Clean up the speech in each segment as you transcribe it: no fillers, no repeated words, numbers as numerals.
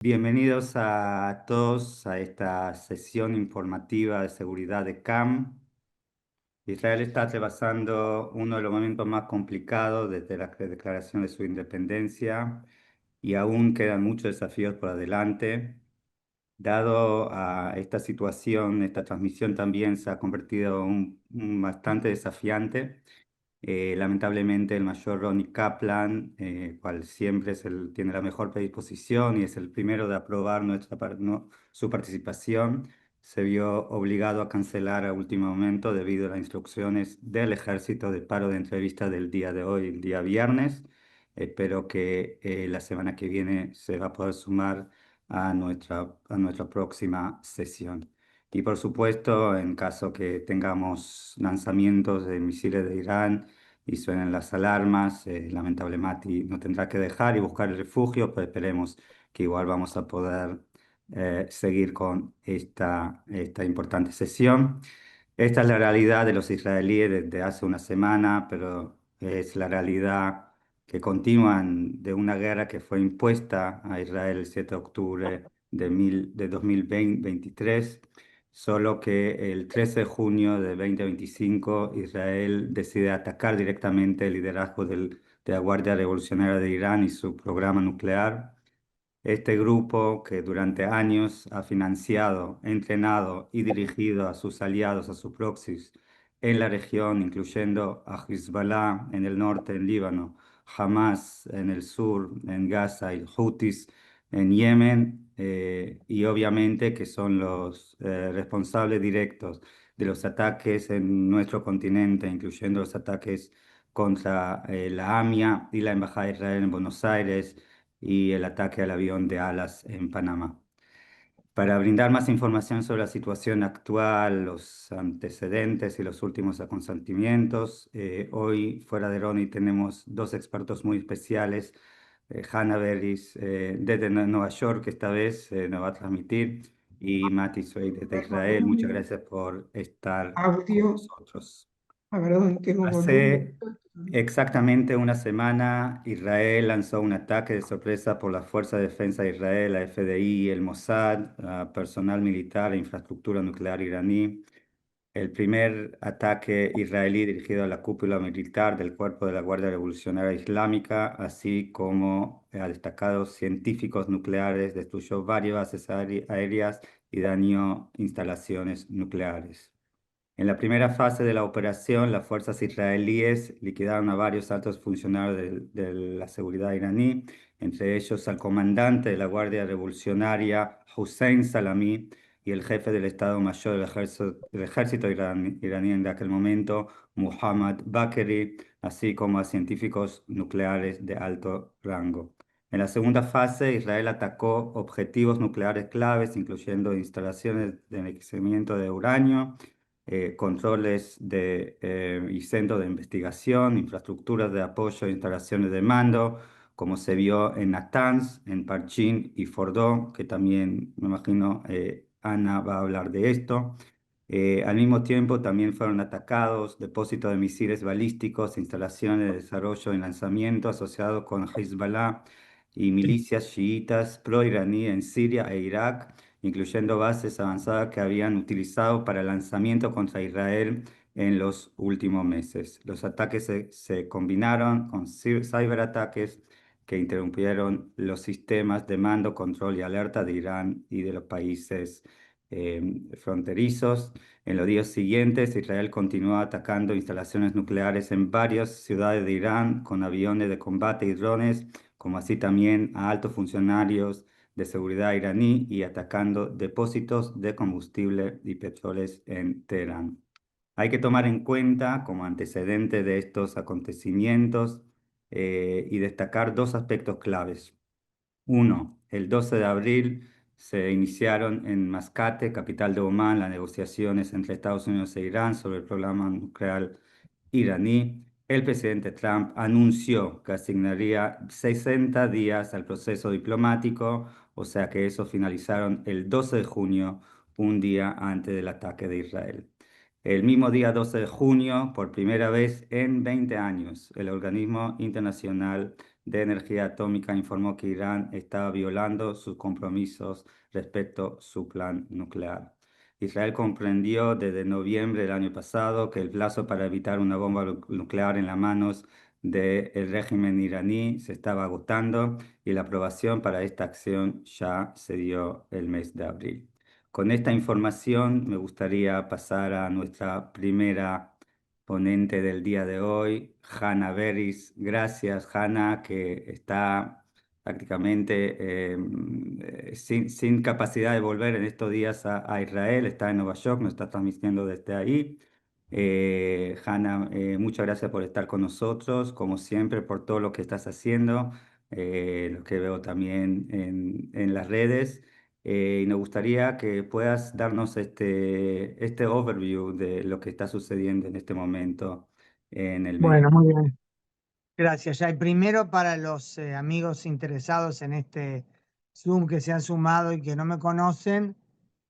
Bienvenidos a todos a esta sesión informativa de seguridad de CAM. Israel está atravesando uno de los momentos más complicados desde la declaración de su independencia y aún quedan muchos desafíos por adelante. Dado a esta situación, esta transmisión también se ha convertido en bastante desafiante. Lamentablemente el mayor Ronnie Kaplan, cual siempre tiene la mejor predisposición y es el primero de aprobar su participación, se vio obligado a cancelar a último momento debido a las instrucciones del ejército de paro de entrevistas del día de hoy, el día viernes. Espero que la semana que viene se va a poder sumar a nuestra próxima sesión. Y por supuesto, en caso que tengamos lanzamientos de misiles de Irán y suenen las alarmas, lamentablemente Mati no tendrá que dejar y buscar el refugio, pero esperemos que igual vamos a poder seguir con esta importante sesión. Esta es la realidad de los israelíes desde hace una semana, pero es la realidad que continúan de una guerra que fue impuesta a Israel el 7 de octubre de 2023, solo que el 13 de junio de 2025 Israel decide atacar directamente el liderazgo de la Guardia Revolucionaria de Irán y su programa nuclear. Este grupo que durante años ha financiado, entrenado y dirigido a sus aliados, a sus proxies en la región, incluyendo a Hezbollah en el norte, en Líbano, Hamas en el sur, en Gaza y Houthis en Yemen, y obviamente que son los responsables directos de los ataques en nuestro continente, incluyendo los ataques contra la AMIA y la Embajada de Israel en Buenos Aires y el ataque al avión de alas en Panamá. Para brindar más información sobre la situación actual, los antecedentes y los últimos acontecimientos, hoy fuera de Ronnie tenemos dos expertos muy especiales. Hannah Berris desde Nueva York, que esta vez nos va a transmitir, y Mati Sway desde Israel. Muchas Volumen, gracias por estar con audio, nosotros. a ver dónde tengo volumen. Hace exactamente una semana, Israel lanzó un ataque de sorpresa por la Fuerza de Defensa de Israel, la FDI, el Mossad, a personal militar e infraestructura nuclear iraní. El primer ataque israelí dirigido a la cúpula militar del Cuerpo de la Guardia Revolucionaria Islámica, así como a destacados científicos nucleares, destruyó varias bases aéreas y dañó instalaciones nucleares. En la primera fase de la operación, las fuerzas israelíes liquidaron a varios altos funcionarios de la seguridad iraní, entre ellos al comandante de la Guardia Revolucionaria Hussein Salami y el jefe del Estado Mayor del ejército iraní en aquel momento, Muhammad Bakeri, así como a científicos nucleares de alto rango. En la segunda fase, Israel atacó objetivos nucleares claves, incluyendo instalaciones de enriquecimiento de uranio, controles y centros de investigación, infraestructuras de apoyo e instalaciones de mando, como se vio en Natanz, en Parchin y Fordo, que también me imagino Ana va a hablar de esto. Al mismo tiempo también fueron atacados depósitos de misiles balísticos, instalaciones de desarrollo y lanzamiento asociados con Hezbollah y milicias chiitas pro-iraníes en Siria e Irak, incluyendo bases avanzadas que habían utilizado para el lanzamiento contra Israel en los últimos meses. Los ataques se combinaron con ciberataques que interrumpieron los sistemas de mando, control y alerta de Irán y de los países fronterizos. En los días siguientes, Israel continuó atacando instalaciones nucleares en varias ciudades de Irán con aviones de combate y drones, como así también a altos funcionarios de seguridad iraní y atacando depósitos de combustible y petróleos en Teherán. Hay que tomar en cuenta como antecedente de estos acontecimientos y destacar dos aspectos claves. Uno, el 12 de abril se iniciaron en Mascate, capital de Omán, las negociaciones entre Estados Unidos e Irán sobre el programa nuclear iraní. El presidente Trump anunció que asignaría 60 días al proceso diplomático, o sea que esos finalizaron el 12 de junio, un día antes del ataque de Israel. El mismo día 12 de junio, por primera vez en 20 años, el Organismo Internacional de Energía Atómica informó que Irán estaba violando sus compromisos respecto a su plan nuclear. Israel comprendió desde noviembre del año pasado que el plazo para evitar una bomba nuclear en las manos del régimen iraní se estaba agotando y la aprobación para esta acción ya se dio el mes de abril. Con esta información me gustaría pasar a nuestra primera ponente del día de hoy, Hannah Beris. Gracias, Hannah, que está prácticamente sin capacidad de volver en estos días a Israel, está en Nueva York, nos está transmitiendo desde ahí. Hannah, muchas gracias por estar con nosotros, como siempre, por todo lo que estás haciendo, lo que veo también en las redes. Y nos gustaría que puedas darnos este overview de lo que está sucediendo en este momento en el Medio. Bueno, muy bien. Gracias, Jay. Primero, para los amigos interesados en este Zoom que se han sumado y que no me conocen,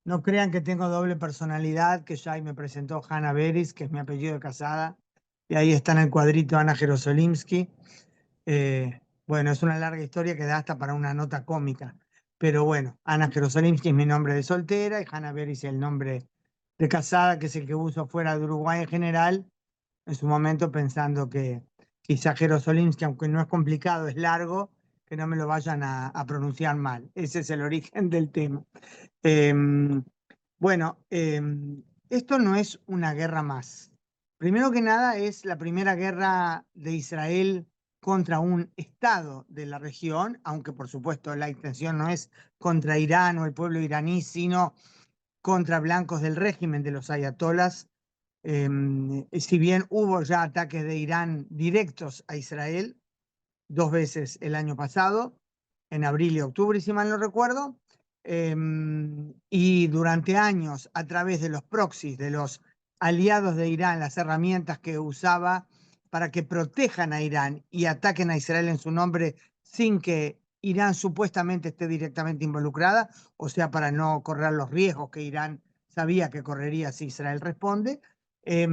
no crean que tengo doble personalidad, que Jay me presentó Hannah Beris, que es mi apellido de casada, y ahí está en el cuadrito Ana Jerosolimsky. Bueno, es una larga historia que da hasta para una nota cómica, pero bueno, Ana Jerosolimsky es mi nombre de soltera y Hannah Beris es el nombre de casada, que es el que uso fuera de Uruguay en general, en su momento pensando que quizá Jerosolimsky, aunque no es complicado, es largo, que no me lo vayan a pronunciar mal. Ese es el origen del tema. Em, bueno, esto no es una guerra más. Primero que nada, es la primera guerra de Israel contra un Estado de la región, aunque por supuesto la intención no es contra Irán o el pueblo iraní, sino contra blancos del régimen de los ayatolas. Si bien hubo ya ataques de Irán directos a Israel, dos veces el año pasado, en abril y octubre, si mal no recuerdo, y durante años a través de los proxies, de los aliados de Irán, las herramientas que usaba para que protejan a Irán y ataquen a Israel en su nombre sin que Irán supuestamente esté directamente involucrada, o sea, para no correr los riesgos que Irán sabía que correría si Israel responde. La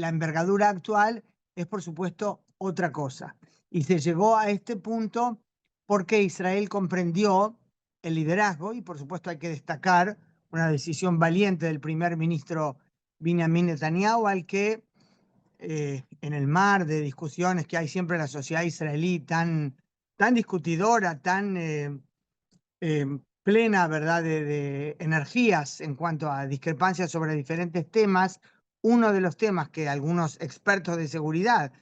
envergadura actual es por supuesto otra cosa. Y se llegó a este punto porque Israel comprendió el liderazgo y por supuesto hay que destacar una decisión valiente del primer ministro Benjamin Netanyahu, al que en el mar de discusiones que hay siempre en la sociedad israelí tan discutidora, tan eh, plena, ¿verdad?, de energías en cuanto a discrepancias sobre diferentes temas. Uno de los temas que algunos expertos de seguridad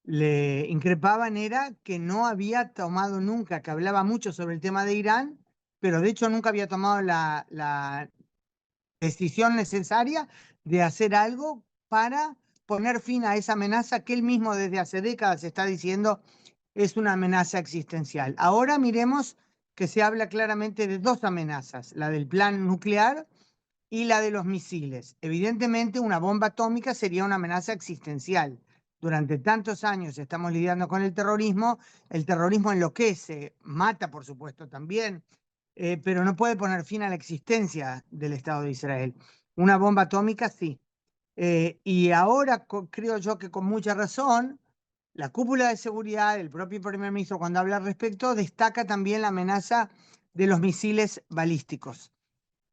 le increpaban era que no había tomado nunca, que hablaba mucho sobre el tema de Irán, pero de hecho nunca había tomado la decisión necesaria de hacer algo para poner fin a esa amenaza que él mismo desde hace décadas está diciendo es una amenaza existencial. Ahora miremos que se habla claramente de dos amenazas, la del plan nuclear y la de los misiles. Evidentemente, una bomba atómica sería una amenaza existencial. Durante tantos años estamos lidiando con el terrorismo enloquece, mata por supuesto también, pero no puede poner fin a la existencia del Estado de Israel. Una bomba atómica sí. Y ahora creo yo que con mucha razón, la cúpula de seguridad, el propio primer ministro cuando habla al respecto, destaca también la amenaza de los misiles balísticos.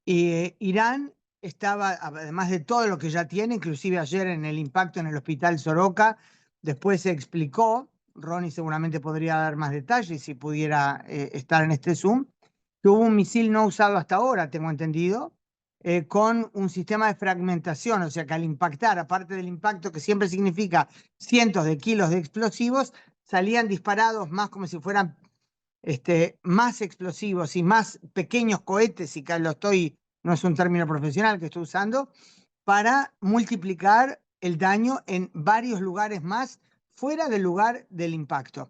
Irán estaba, además de todo lo que ya tiene, inclusive ayer en el impacto en el hospital Soroka, después se explicó, Ronnie seguramente podría dar más detalles si pudiera estar en este Zoom, que hubo un misil no usado hasta ahora, tengo entendido, con un sistema de fragmentación, o sea que al impactar, aparte del impacto que siempre significa cientos de kilos de explosivos, salían disparados más como si fueran más explosivos y más pequeños cohetes, si lo estoy, no es un término profesional que estoy usando, para multiplicar el daño en varios lugares más fuera del lugar del impacto.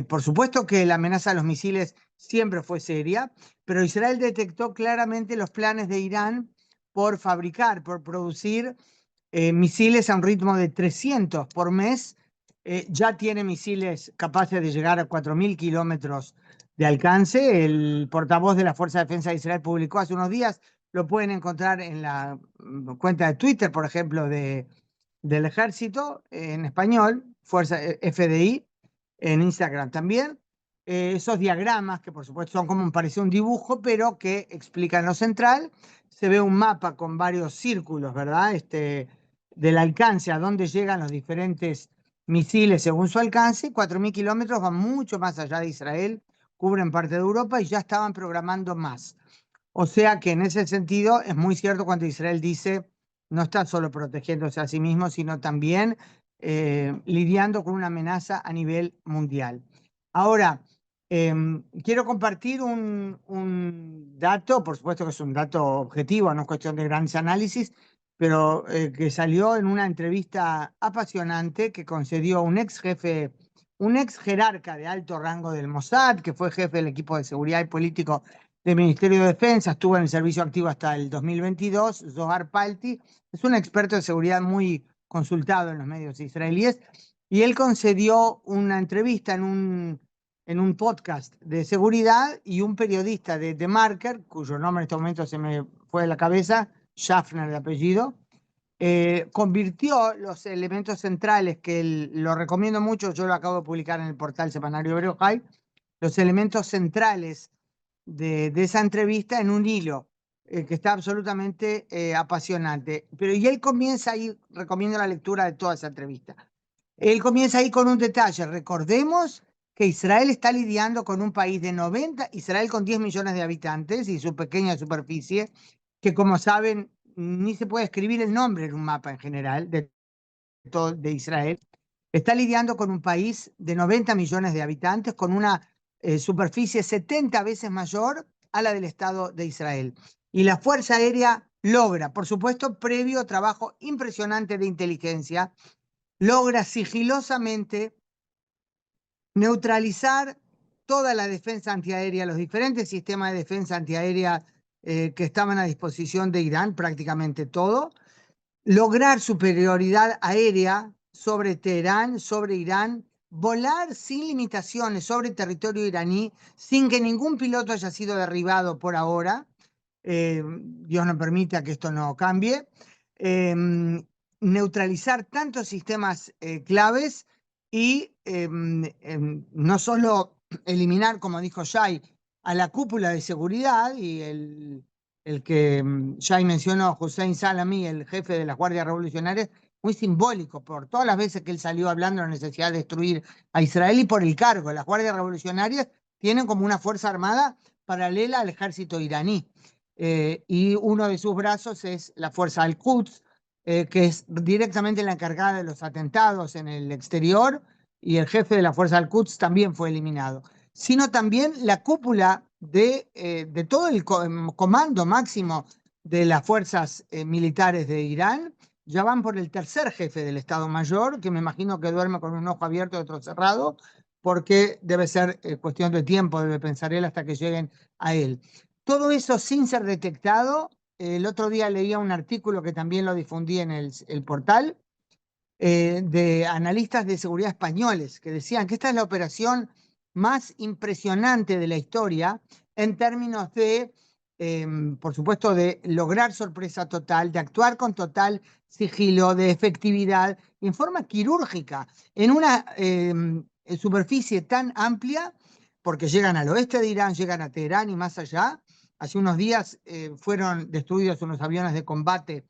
Por supuesto que la amenaza a los misiles siempre fue seria, pero Israel detectó claramente los planes de Irán por fabricar, por producir misiles a un ritmo de 300 por mes. Ya tiene misiles capaces de llegar a 4.000 kilómetros de alcance. El portavoz de la Fuerza de Defensa de Israel publicó hace unos días, lo pueden encontrar en la cuenta de Twitter, por ejemplo, del ejército en español, Fuerza FDI, en Instagram también. Esos diagramas, que por supuesto son como parece un dibujo, pero que explican lo central. Se ve un mapa con varios círculos, ¿verdad? Del alcance a dónde llegan los diferentes misiles según su alcance. 4.000 kilómetros van mucho más allá de Israel, cubren parte de Europa y ya estaban programando más. O sea que en ese sentido es muy cierto cuando Israel dice no está solo protegiéndose a sí mismo, sino también lidiando con una amenaza a nivel mundial. Ahora, quiero compartir un dato, por supuesto que es un dato objetivo, no es cuestión de grandes análisis, pero que salió en una entrevista apasionante que concedió un ex jefe, un ex jerarca de alto rango del Mossad, que fue jefe del equipo de seguridad y político del Ministerio de Defensa, estuvo en el servicio activo hasta el 2022, Zohar Palti, es un experto de seguridad muy consultado en los medios israelíes, y él concedió una entrevista en un podcast de seguridad y un periodista de The Marker, cuyo nombre en este momento se me fue de la cabeza, Schaffner de apellido, convirtió los elementos centrales, que lo recomiendo mucho, yo lo acabo de publicar en el portal semanario Hebreo High, los elementos centrales de esa entrevista en un hilo que está absolutamente apasionante. Pero y él comienza ahí, recomiendo la lectura de toda esa entrevista. Él comienza ahí con un detalle. Recordemos que Israel está lidiando con un país de 90, Israel con 10 millones de habitantes y su pequeña superficie, que como saben, ni se puede escribir el nombre en un mapa en general de Israel. Está lidiando con un país de 90 millones de habitantes, con una superficie 70 veces mayor a la del Estado de Israel. Y la Fuerza Aérea logra, por supuesto, previo trabajo impresionante de inteligencia, logra sigilosamente neutralizar toda la defensa antiaérea, los diferentes sistemas de defensa antiaérea que estaban a disposición de Irán, prácticamente todo, lograr superioridad aérea sobre Teherán, sobre Irán, volar sin limitaciones sobre territorio iraní, sin que ningún piloto haya sido derribado por ahora. Dios no permita que esto no cambie. Eh, Neutralizar tantos sistemas claves y no solo eliminar, como dijo Shai, a la cúpula de seguridad y el que Shai mencionó, Hussein Salami, el jefe de las Guardias Revolucionarias, muy simbólico por todas las veces que él salió hablando de la necesidad de destruir a Israel y por el cargo. Las Guardias Revolucionarias tienen como una fuerza armada paralela al ejército iraní. Y uno de sus brazos es la Fuerza Al-Quds, que es directamente la encargada de los atentados en el exterior, y el jefe de la Fuerza Al-Quds también fue eliminado, sino también la cúpula de todo el comando máximo de las fuerzas militares de Irán. Ya van por el tercer jefe del Estado Mayor, que me imagino que duerme con un ojo abierto y otro cerrado, porque debe ser cuestión de tiempo, debe pensar él, hasta que lleguen a él. Todo eso sin ser detectado. El otro día leía un artículo que también lo difundí en el portal, de analistas de seguridad españoles que decían que esta es la operación más impresionante de la historia en términos de, por supuesto, de lograr sorpresa total, de actuar con total sigilo, de efectividad, en forma quirúrgica, en una superficie tan amplia, porque llegan al oeste de Irán, llegan a Teherán y más allá. Hace unos días fueron destruidos unos aviones de combate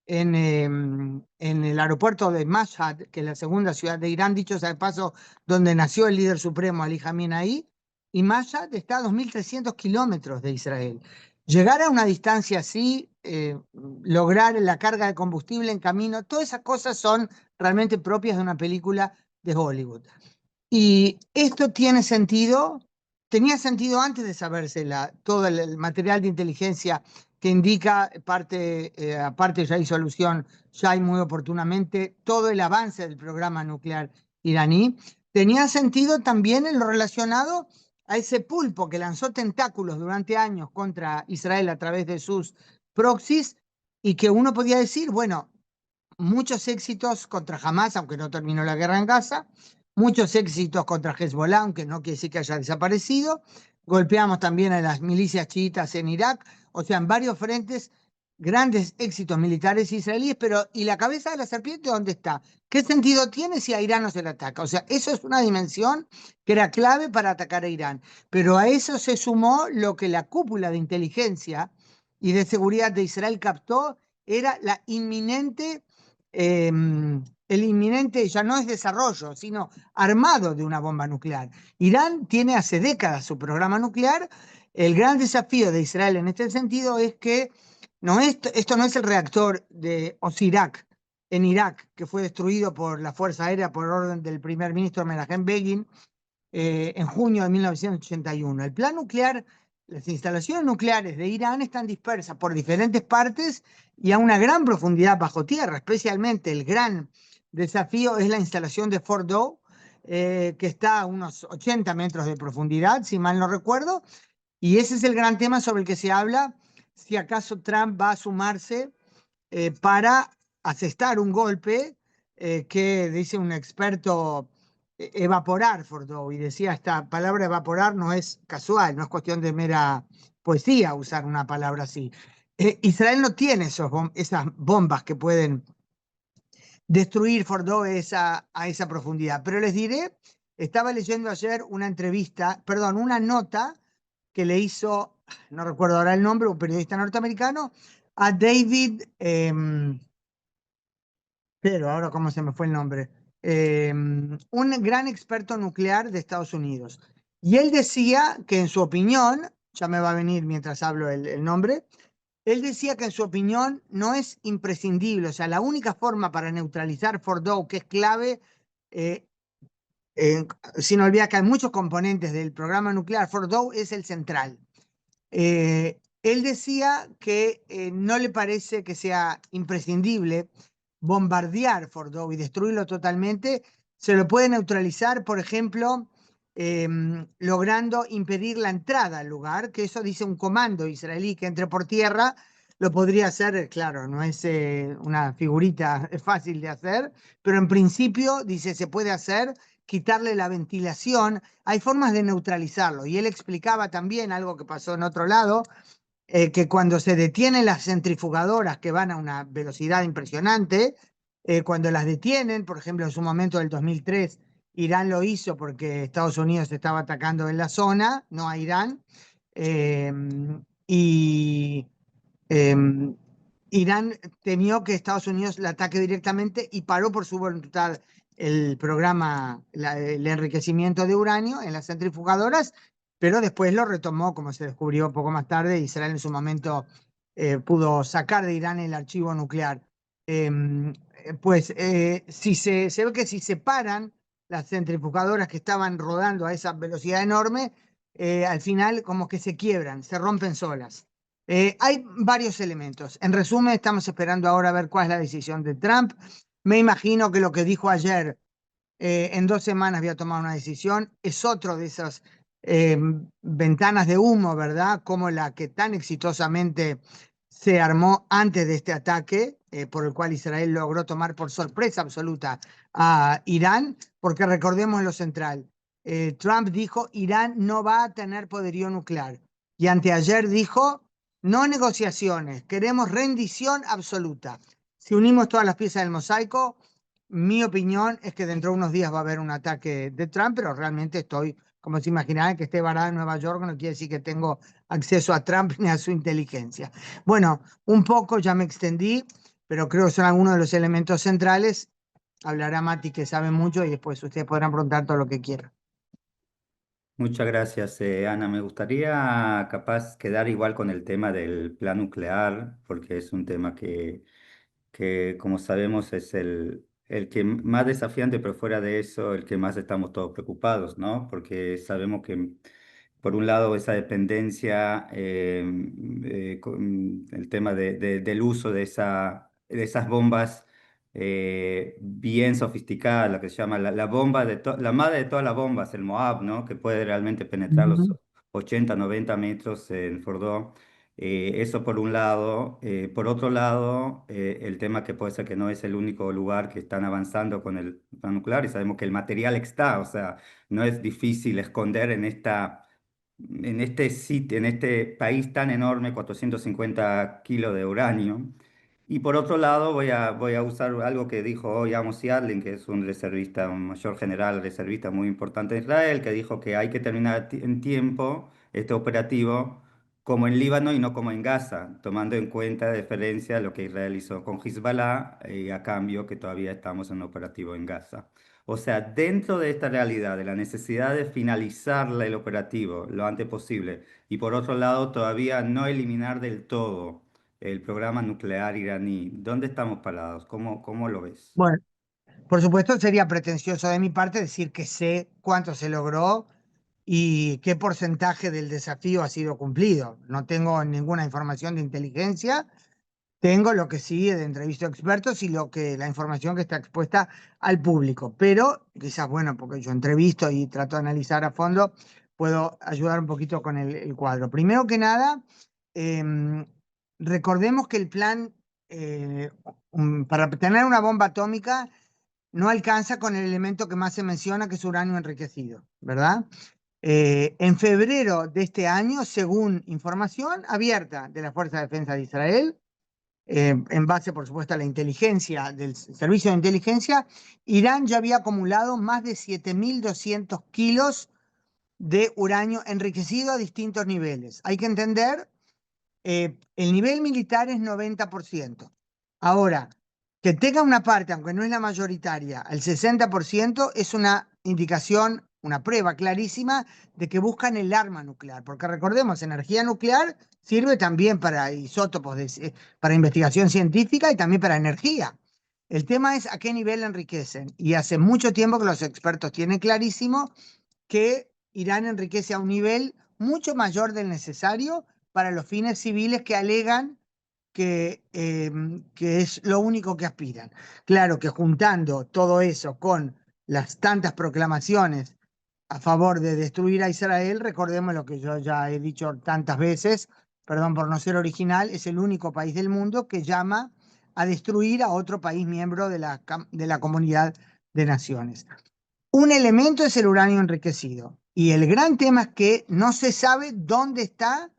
en el aeropuerto de Mashhad, que es la segunda ciudad de Irán, dicho sea de paso, donde nació el líder supremo Ali Khamenei, y Mashhad está a 2.300 kilómetros de Israel. Llegar a una distancia así, lograr la carga de combustible en camino, todas esas cosas son realmente propias de una película de Hollywood. Y esto tiene sentido, tenía sentido antes de saberse todo el material de inteligencia que indica, aparte ya hizo alusión, ya hay muy oportunamente, todo el avance del programa nuclear iraní. Tenía sentido también en lo relacionado a ese pulpo que lanzó tentáculos durante años contra Israel a través de sus proxies, y que uno podía decir, bueno, muchos éxitos contra Hamas, aunque no terminó la guerra en Gaza, muchos éxitos contra Hezbollah, aunque no quiere decir que haya desaparecido. Golpeamos también a las milicias chiitas en Irak, o sea, en varios frentes grandes éxitos militares israelíes, pero ¿y la cabeza de la serpiente dónde está? ¿Qué sentido tiene si a Irán no se le ataca? O sea, eso es una dimensión que era clave para atacar a Irán. Pero a eso se sumó lo que la cúpula de inteligencia y de seguridad de Israel captó, era la inminente, el inminente, ya no es desarrollo, sino armado de una bomba nuclear. Irán tiene hace décadas su programa nuclear. El gran desafío de Israel en este sentido es que esto no es el reactor de Osirak en Irak, que fue destruido por la Fuerza Aérea por orden del primer ministro Menachem Begin en junio de 1981. El plan nuclear, las instalaciones nucleares de Irán están dispersas por diferentes partes y a una gran profundidad bajo tierra. Especialmente el gran desafío es la instalación de Fordow, que está a unos 80 metros de profundidad, si mal no recuerdo, y ese es el gran tema sobre el que se habla, si acaso Trump va a sumarse para asestar un golpe que, dice un experto, evaporar Fordow. Y decía, esta palabra evaporar no es casual, no es cuestión de mera poesía usar una palabra así. Israel no tiene esas bombas que pueden destruir Fordow a esa profundidad. Pero les diré, estaba leyendo ayer una entrevista, perdón, una nota que le hizo, no recuerdo ahora el nombre, un periodista norteamericano, a David, pero ahora cómo se me fue el nombre, un gran experto nuclear de Estados Unidos. Y él decía que en su opinión, ya me va a venir mientras hablo el nombre, él decía que en su opinión no es imprescindible, o sea, la única forma para neutralizar Fordow, que es clave, eh, eh, sin olvidar que hay muchos componentes del programa nuclear, Fordow es el central. Él decía que no le parece que sea imprescindible bombardear Fordow y destruirlo totalmente. Se lo puede neutralizar, por ejemplo, logrando impedir la entrada al lugar, que eso dice un comando israelí que entre por tierra. Lo podría hacer, claro, no es una figurita fácil de hacer, pero en principio, dice, se puede hacer, quitarle la ventilación. Hay formas de neutralizarlo. Y él explicaba también algo que pasó en otro lado, que cuando se detienen las centrifugadoras que van a una velocidad impresionante, cuando las detienen, por ejemplo, en su momento del 2003, Irán lo hizo porque Estados Unidos estaba atacando en la zona, no a Irán, eh, y eh, Irán temió que Estados Unidos la ataque directamente y paró por su voluntad el programa, el enriquecimiento de uranio en las centrifugadoras, pero después lo retomó, como se descubrió poco más tarde. Israel en su momento pudo sacar de Irán el archivo nuclear. Eh, si se ve que si se paran las centrifugadoras que estaban rodando a esa velocidad enorme, al final como que se quiebran, se rompen solas. Hay varios elementos. En resumen, estamos esperando ahora a ver cuál es la decisión de Trump. Me imagino que lo que dijo ayer, en 2 semanas voy a tomar una decisión, es otro de esas eh, ventanas de humo, ¿verdad? Como la que tan exitosamente se armó antes de este ataque, por el cual Israel logró tomar por sorpresa absoluta a Irán, porque recordemos lo central. Trump dijo, Irán no va a tener poderío nuclear. Y anteayer dijo, no negociaciones, queremos rendición absoluta. Si unimos todas las piezas del mosaico, mi opinión es que dentro de unos días va a haber un ataque de Trump, pero realmente estoy, como se imaginarán, que esté varado en Nueva York, no quiere decir que tengo acceso a Trump ni a su inteligencia. Bueno, un poco ya me extendí, pero creo que son algunos de los elementos centrales. Hablará Mati, que sabe mucho, y después ustedes podrán preguntar todo lo que quieran. Muchas gracias, Ana. Me gustaría capaz quedar igual con el tema del plan nuclear, porque es un tema que como sabemos es el que más desafiante, pero fuera de eso, el que más estamos todos preocupados, ¿no? Porque sabemos que, por un lado, esa dependencia, con el tema del uso de esas bombas bien sofisticadas, la que se llama la bomba la madre de todas las bombas, el Moab, ¿no? Que puede realmente penetrar los Ujú. 80, 90 metros en Fordo. Eso por un lado. Por otro lado, el tema que puede ser que no es el único lugar que están avanzando con el plan nuclear y sabemos que el material está, o sea, no es difícil esconder en esta en este sitio, en este país tan enorme, 450 kilos de uranio. Y por otro lado, voy a usar algo que dijo hoy Amos Yadlin, que es un reservista, un mayor general reservista muy importante de Israel, que dijo que hay que terminar en tiempo este operativo como en Líbano y no como en Gaza, tomando en cuenta de referencia lo que Israel hizo con Hezbollah y a cambio que todavía estamos en un operativo en Gaza. O sea, dentro de esta realidad, de la necesidad de finalizar el operativo lo antes posible y por otro lado todavía no eliminar del todo el programa nuclear iraní, ¿dónde estamos parados? Cómo lo ves? Bueno, por supuesto, sería pretencioso de mi parte decir que sé cuánto se logró y qué porcentaje del desafío ha sido cumplido. No tengo ninguna información de inteligencia. Tengo lo que sí de entrevista a expertos y la información que está expuesta al público. Pero quizás, bueno, porque yo entrevisto y trato de analizar a fondo, puedo ayudar un poquito con el cuadro. Primero que nada, em, recordemos que el plan para tener una bomba atómica no alcanza con el elemento que más se menciona, que es uranio enriquecido, ¿verdad? En febrero de este año, según información abierta de la Fuerza de Defensa de Israel, en base, por supuesto, a la inteligencia, del servicio de inteligencia, Irán ya había acumulado más de 7.200 kilos de uranio enriquecido a distintos niveles. Hay que entender, el nivel militar es 90%. Ahora, que tenga una parte, aunque no es la mayoritaria, el 60% es una indicación, una prueba clarísima de que buscan el arma nuclear, porque recordemos, energía nuclear sirve también para isótopos, para investigación científica y también para energía. El tema es a qué nivel enriquecen. Y hace mucho tiempo que los expertos tienen clarísimo que Irán enriquece a un nivel mucho mayor del necesario para los fines civiles que alegan que es lo único que aspiran. Claro que juntando todo eso con las tantas proclamaciones a favor de destruir a Israel, recordemos lo que yo ya he dicho tantas veces, perdón por no ser original, es el único país del mundo que llama a destruir a otro país miembro de la Comunidad de Naciones. Un elemento es el uranio enriquecido y el gran tema es que no se sabe dónde está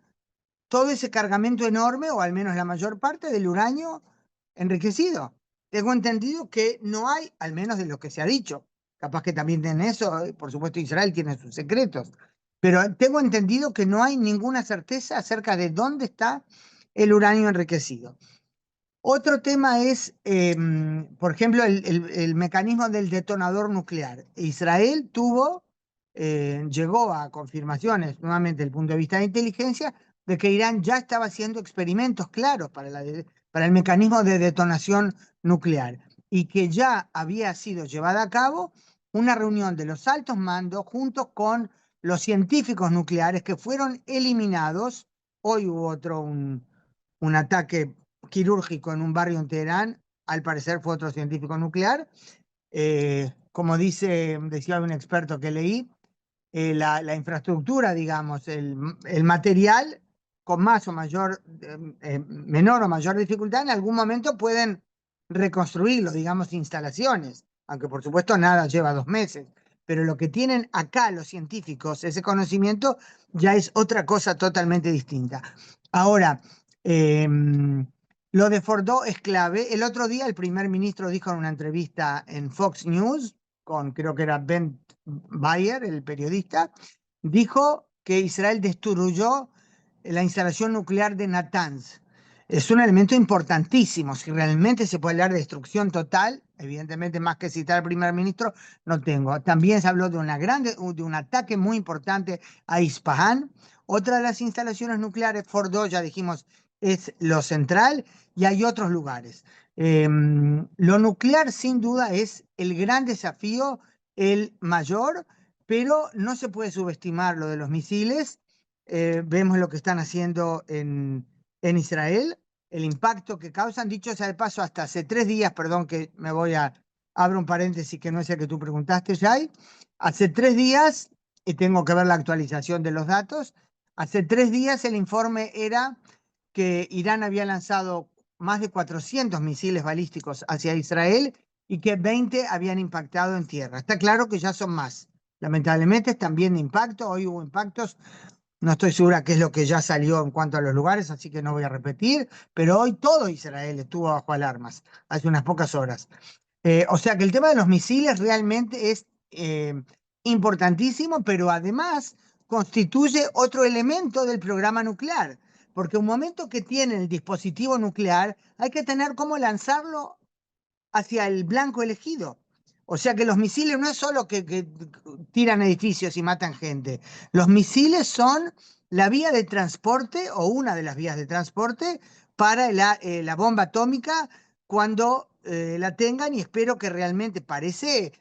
todo ese cargamento enorme, o al menos la mayor parte del uranio enriquecido. Tengo entendido que no hay, al menos de lo que se ha dicho, capaz que también tienen eso, por supuesto Israel tiene sus secretos, pero tengo entendido que no hay ninguna certeza acerca de dónde está el uranio enriquecido. Otro tema es, por ejemplo, el mecanismo del detonador nuclear. Israel llegó a confirmaciones, nuevamente desde el punto de vista de inteligencia, de que Irán ya estaba haciendo experimentos claros para el mecanismo de detonación nuclear y que ya había sido llevada a cabo una reunión de los altos mandos junto con los científicos nucleares que fueron eliminados. Hoy hubo un ataque quirúrgico en un barrio en Teherán, al parecer fue otro científico nuclear. Como decía un experto que leí, la infraestructura, digamos, el material con más o mayor, menor o mayor dificultad, en algún momento pueden reconstruirlo, digamos, instalaciones, aunque por supuesto nada lleva 2 meses. Pero lo que tienen acá los científicos, ese conocimiento, ya es otra cosa totalmente distinta. Ahora, eh, lo de Fordo es clave. El otro día el primer ministro dijo en una entrevista en Fox News, creo que era Ben Bayer, el periodista, dijo que Israel destruyó la instalación nuclear de Natanz. Es un elemento importantísimo. Si realmente se puede hablar de destrucción total, evidentemente más que citar al primer ministro, no tengo. También se habló de un ataque muy importante a Isfahan. Otra de las instalaciones nucleares, Fordo, ya dijimos, es lo central, y hay otros lugares. Lo nuclear, sin duda, es el gran desafío, el mayor, pero no se puede subestimar lo de los misiles. Vemos lo que están haciendo en Israel, el impacto que causan. Dicho sea de paso, hasta hace 3 días, perdón que abro un paréntesis que no es el que tú preguntaste, Jay. Hace 3 días, y tengo que ver la actualización de los datos, hace 3 días el informe era que Irán había lanzado más de 400 misiles balísticos hacia Israel y que 20 habían impactado en tierra. Está claro que ya son más. Lamentablemente están bien de impacto. Hoy hubo impactos No estoy segura qué es lo que ya salió en cuanto a los lugares, así que no voy a repetir, pero hoy todo Israel estuvo bajo alarmas, hace unas pocas horas. O sea que el tema de los misiles realmente es importantísimo, pero además constituye otro elemento del programa nuclear, porque un momento que tiene el dispositivo nuclear, hay que tener cómo lanzarlo hacia el blanco elegido. O sea que los misiles no es solo que tiran edificios y matan gente. Los misiles son la vía de transporte o una de las vías de transporte para la bomba atómica cuando la tengan, y espero que realmente parece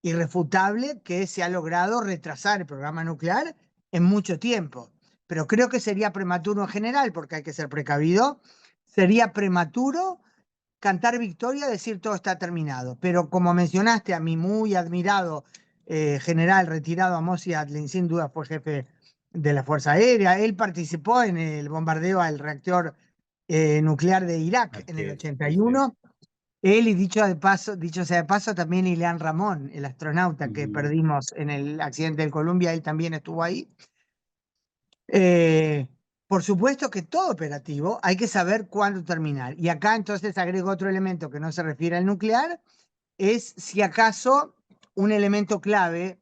irrefutable que se ha logrado retrasar el programa nuclear en mucho tiempo. Pero creo que sería prematuro en general, porque hay que ser precavido. Sería prematuro cantar victoria, decir todo está terminado. Pero como mencionaste, a mi muy admirado general retirado Amossi Adlin, sin duda fue jefe de la Fuerza Aérea. Él participó en el bombardeo al reactor nuclear de Irak en Así el es, ochenta sí, y sí. uno. Él, y dicho de paso, dicho sea de paso, también Ileán Ramón, el astronauta que Ujú. perdimos en el accidente del Columbia, él también estuvo ahí. Eh, por supuesto que todo operativo hay que saber cuándo terminar. Y acá entonces agrego otro elemento que no se refiere al nuclear, es si acaso un elemento clave,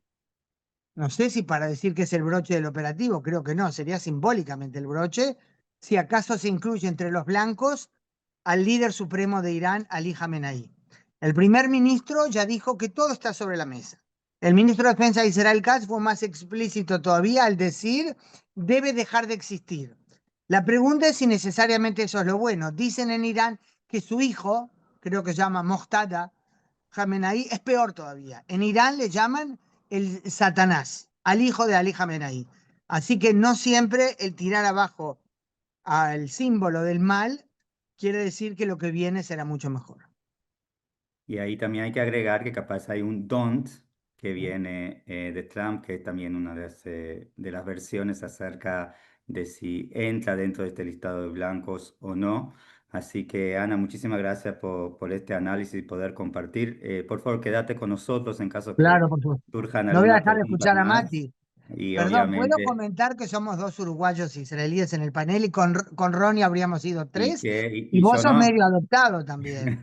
no sé si para decir que es el broche del operativo, creo que no, sería simbólicamente el broche, si acaso se incluye entre los blancos al líder supremo de Irán, Ali Khamenei. El primer ministro ya dijo que todo está sobre la mesa. El ministro de Defensa Israel Katz fue más explícito todavía al decir debe dejar de existir. La pregunta es si necesariamente eso es lo bueno. Dicen en Irán que su hijo, creo que se llama Mostada Khamenei, es peor todavía. En Irán le llaman el Satanás, al hijo de Ali Khamenei. Así que no siempre el tirar abajo al símbolo del mal quiere decir que lo que viene será mucho mejor. Y ahí también hay que agregar que capaz hay un don't que viene de Trump, que es también una de las versiones acerca de si entra dentro de este listado de blancos o no. Así que Ana, muchísimas gracias por este análisis y poder compartir. Por favor, quédate con nosotros en caso que Claro, por supuesto. surjan No voy a algunas dejar de preguntas escuchar a más. Mati. Y Perdón, ¿puedo obviamente, comentar que somos dos uruguayos israelíes en el panel y con Ronnie habríamos sido tres? Y y vos yo sos no. medio adoptado también.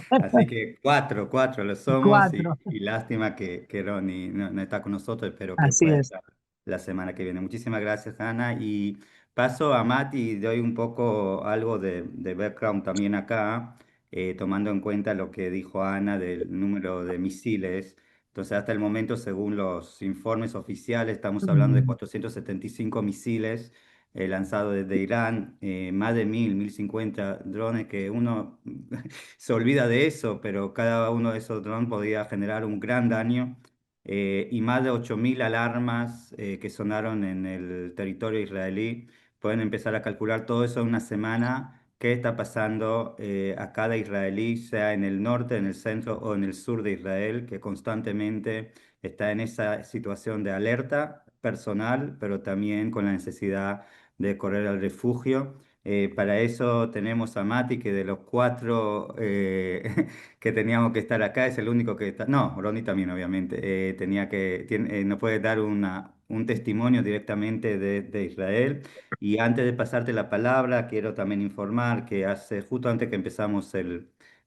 Así que cuatro lo somos Cuatro. y lástima que Ronnie no está con nosotros, espero que Así pueda es. estar la semana que viene. Muchísimas gracias, Ana. Y paso a Mati y doy un poco algo de background también acá, tomando en cuenta lo que dijo Ana del número de misiles. Entonces, hasta el momento, según los informes oficiales, estamos hablando de Mm. 475 misiles lanzado desde Irán, más de 1050 drones que uno se olvida de eso, pero cada uno de esos drones podía generar un gran daño y más de 8000 alarmas que sonaron en el territorio israelí. Pueden empezar a calcular todo eso en una semana. ¿Qué está pasando a cada israelí, sea en el norte, en el centro o en el sur de Israel, que constantemente está en esa situación de alerta personal, pero también con la necesidad de correr al refugio? Para eso tenemos a Mati, que de los cuatro que teníamos que estar acá es el único que está. No, Ronnie también, obviamente. Nos puede dar un testimonio directamente de Israel. Y antes de pasarte la palabra, quiero también informar que justo antes que empezamos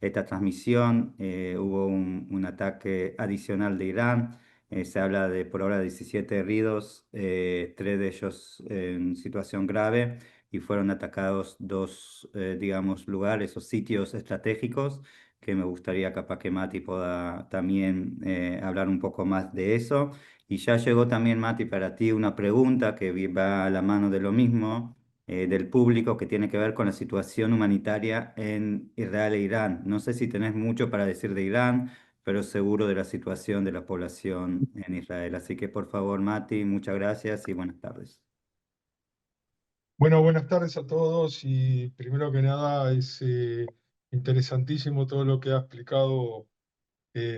esta transmisión, hubo un ataque adicional de Irán. Se habla de por ahora 17 heridos, tres de ellos en situación grave y fueron atacados dos, digamos, lugares o sitios estratégicos que me gustaría capaz que Mati pueda también hablar un poco más de eso. Y ya llegó también, Mati, para ti una pregunta que va a la mano de lo mismo, del público, que tiene que ver con la situación humanitaria en Israel e Irán. No sé si tenés mucho para decir de Irán, pero seguro de la situación de la población en Israel. Así que por favor, Mati, muchas gracias y buenas tardes. Bueno, buenas tardes a todos y primero que nada es interesantísimo todo lo que ha explicado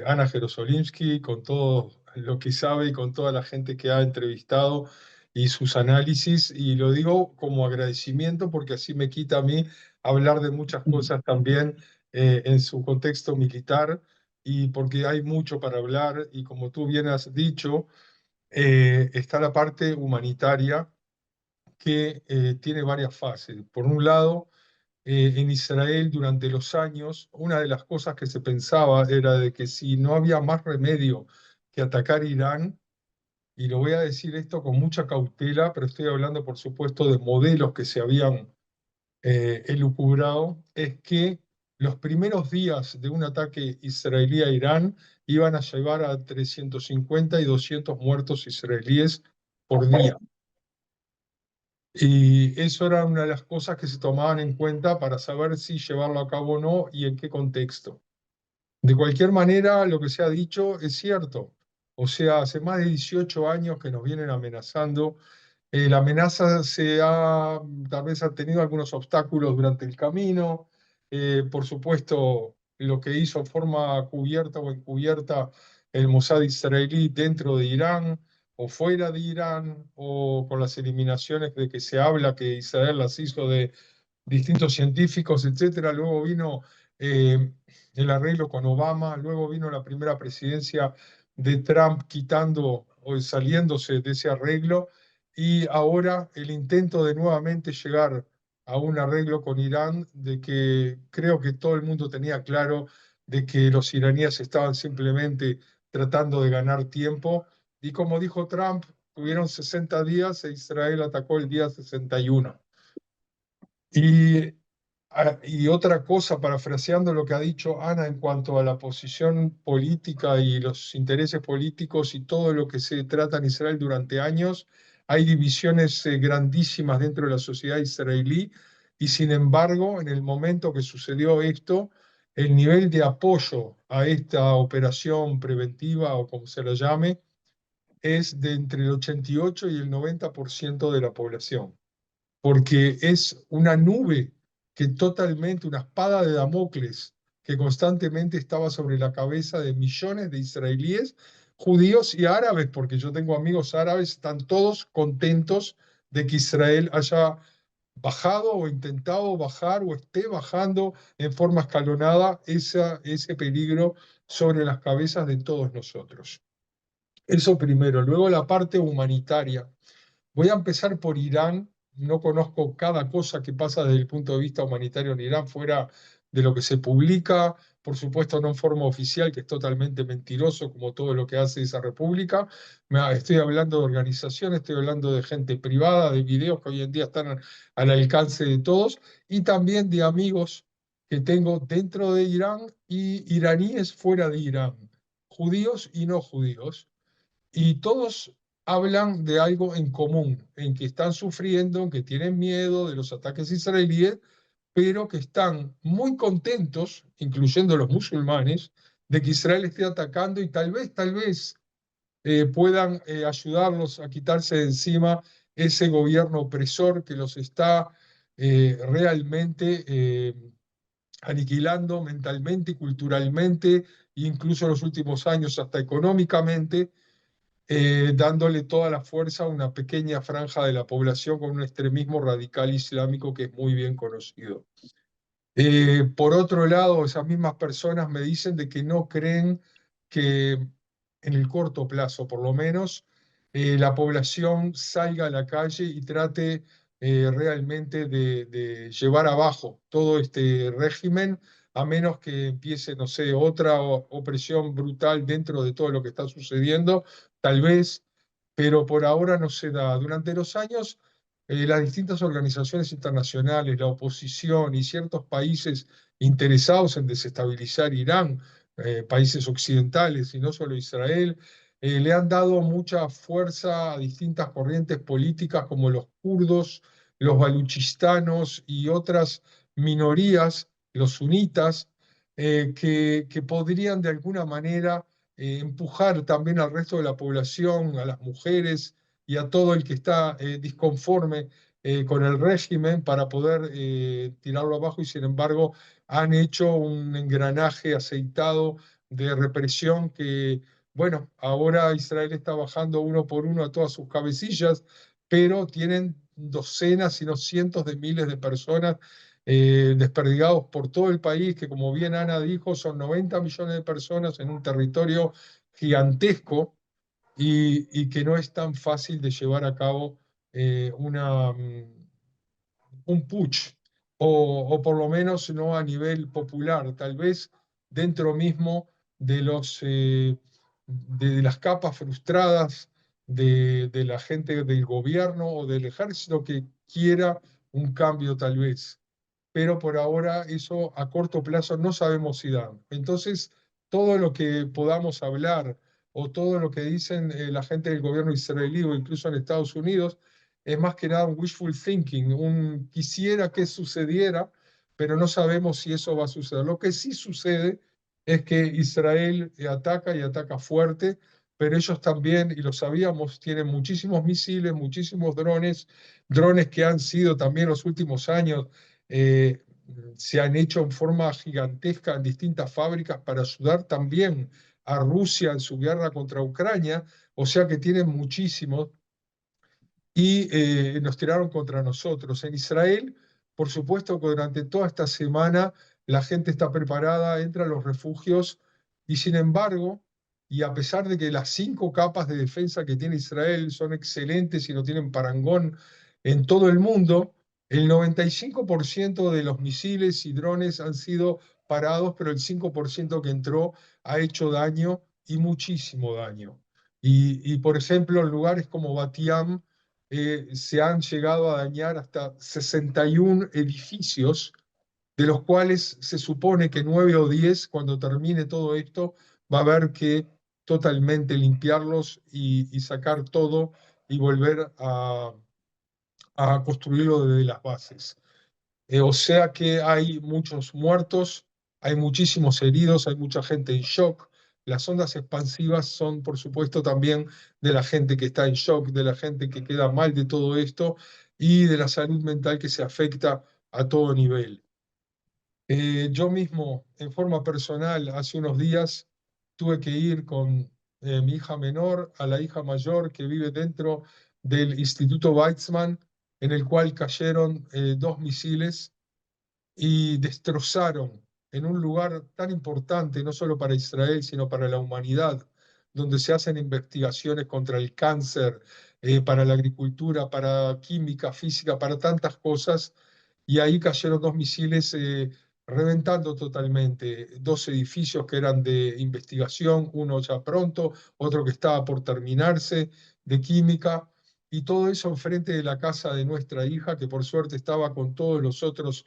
Ana Jerosolimsky con todo lo que sabe y con toda la gente que ha entrevistado y sus análisis, y lo digo como agradecimiento porque así me quita a mí hablar de muchas cosas también en su contexto militar, y porque hay mucho para hablar y como tú bien has dicho, está la parte humanitaria que tiene varias fases. Por un lado, en Israel durante los años, una de las cosas que se pensaba era de que si no había más remedio que atacar Irán, y lo voy a decir esto con mucha cautela, pero estoy hablando por supuesto de modelos que se habían elucubrado, es que los primeros días de un ataque israelí a Irán iban a llevar a 350 y 200 muertos israelíes por día. Y eso era una de las cosas que se tomaban en cuenta para saber si llevarlo a cabo o no y en qué contexto. De cualquier manera, lo que se ha dicho es cierto. O sea, hace más de 18 años que nos vienen amenazando. La amenaza tal vez ha tenido algunos obstáculos durante el camino. Por supuesto, lo que hizo forma cubierta o encubierta el Mossad israelí dentro de Irán o fuera de Irán, o con las eliminaciones de que se habla que Israel las hizo de distintos científicos, etcétera. Luego vino eh, el arreglo con Obama, luego vino la primera presidencia de Trump quitando o saliéndose de ese arreglo, y ahora el intento de nuevamente llegar a un arreglo con Irán, de que creo que todo el mundo tenía claro de que los iraníes estaban simplemente tratando de ganar tiempo, y como dijo Trump, tuvieron 60 días e Israel atacó el día 61. Y, y otra cosa, parafraseando lo que ha dicho Ana en cuanto a la posición política y los intereses políticos y todo lo que se trata en Israel durante años, hay divisiones grandísimas dentro de la sociedad israelí, y sin embargo, en el momento que sucedió esto, el nivel de apoyo a esta operación preventiva, o como se la llame, es de entre el 88 y el 90% de la población, porque es una nube que totalmente, una espada de Damocles que constantemente estaba sobre la cabeza de millones de israelíes, judíos y árabes, porque yo tengo amigos árabes, están todos contentos de que Israel haya bajado o intentado bajar o esté bajando en forma escalonada ese peligro sobre las cabezas de todos nosotros. Eso primero. Luego la parte humanitaria. Voy a empezar por Irán. No conozco cada cosa que pasa desde el punto de vista humanitario en Irán fuera de lo que se publica, por supuesto no en forma oficial, que es totalmente mentiroso como todo lo que hace esa república. Estoy hablando de organizaciones, estoy hablando de gente privada, de videos que hoy en día están al alcance de todos, y también de amigos que tengo dentro de Irán y iraníes fuera de Irán, judíos y no judíos, y todos hablan de algo en común, en que están sufriendo, en que tienen miedo de los ataques israelíes, pero que están muy contentos, incluyendo los musulmanes, de que Israel esté atacando, y tal vez puedan ayudarlos a quitarse de encima ese gobierno opresor que los está realmente aniquilando mentalmente y culturalmente, e incluso en los últimos años hasta económicamente, dándole toda la fuerza a una pequeña franja de la población con un extremismo radical islámico que es muy bien conocido. Por otro lado, esas mismas personas me dicen de que no creen que en el corto plazo, por lo menos, la población salga a la calle y trate realmente de llevar abajo todo este régimen, a menos que empiece, no sé, otra opresión brutal dentro de todo lo que está sucediendo, tal vez, pero por ahora no se da. Durante los años las distintas organizaciones internacionales, la oposición y ciertos países interesados en desestabilizar Irán, países occidentales y no solo Israel, le han dado mucha fuerza a distintas corrientes políticas como los kurdos, los baluchistanos y otras minorías, los sunitas, que podrían de alguna manera empujar también al resto de la población, a las mujeres y a todo el que está disconforme con el régimen, para poder tirarlo abajo, y sin embargo han hecho un engranaje aceitado de represión que, bueno, ahora Israel está bajando uno por uno a todas sus cabecillas, pero tienen docenas, si no cientos de miles de personas desperdigados por todo el país, que como bien Ana dijo, son 90 millones de personas en un territorio gigantesco, y que no es tan fácil de llevar a cabo un putsch, o por lo menos no a nivel popular, tal vez dentro mismo de de las capas frustradas de la gente del gobierno o del ejército que quiera un cambio tal vez. Pero por ahora eso a corto plazo no sabemos si da. Entonces, todo lo que podamos hablar o todo lo que dicen la gente del gobierno israelí o incluso en Estados Unidos es más que nada un wishful thinking, un quisiera que sucediera, pero no sabemos si eso va a suceder. Lo que sí sucede es que Israel ataca y ataca fuerte, pero ellos también, y lo sabíamos, tienen muchísimos misiles, muchísimos drones, drones que han sido también los últimos años, eh, se han hecho en forma gigantesca en distintas fábricas para ayudar también a Rusia en su guerra contra Ucrania, o sea que tienen muchísimos y nos tiraron contra nosotros. En Israel, por supuesto que durante toda esta semana la gente está preparada, entra a los refugios y sin embargo, y a pesar de que las 5 capas de defensa que tiene Israel son excelentes y no tienen parangón en todo el mundo, el 95% de los misiles y drones han sido parados, pero el 5% que entró ha hecho daño y muchísimo daño. Por ejemplo, en lugares como Batiam, se han llegado a dañar hasta 61 edificios, de los cuales se supone que 9 o 10, cuando termine todo esto, va a haber que totalmente limpiarlos y sacar todo y volver a construirlo desde las bases. O sea que hay muchos muertos, hay muchísimos heridos, hay mucha gente en shock. Las ondas expansivas son, por supuesto, también de la gente que está en shock, de la gente que queda mal de todo esto y de la salud mental que se afecta a todo nivel. Yo mismo, en forma personal, hace unos días tuve que ir con mi hija menor a la hija mayor que vive dentro del Instituto Weizmann, en el cual cayeron 2 misiles y destrozaron en un lugar tan importante, no solo para Israel, sino para la humanidad, donde se hacen investigaciones contra el cáncer, para la agricultura, para química, física, para tantas cosas, y ahí cayeron 2 misiles reventando totalmente 2 edificios que eran de investigación, uno ya pronto, otro que estaba por terminarse, de química, y todo eso enfrente de la casa de nuestra hija, que por suerte estaba con todos los otros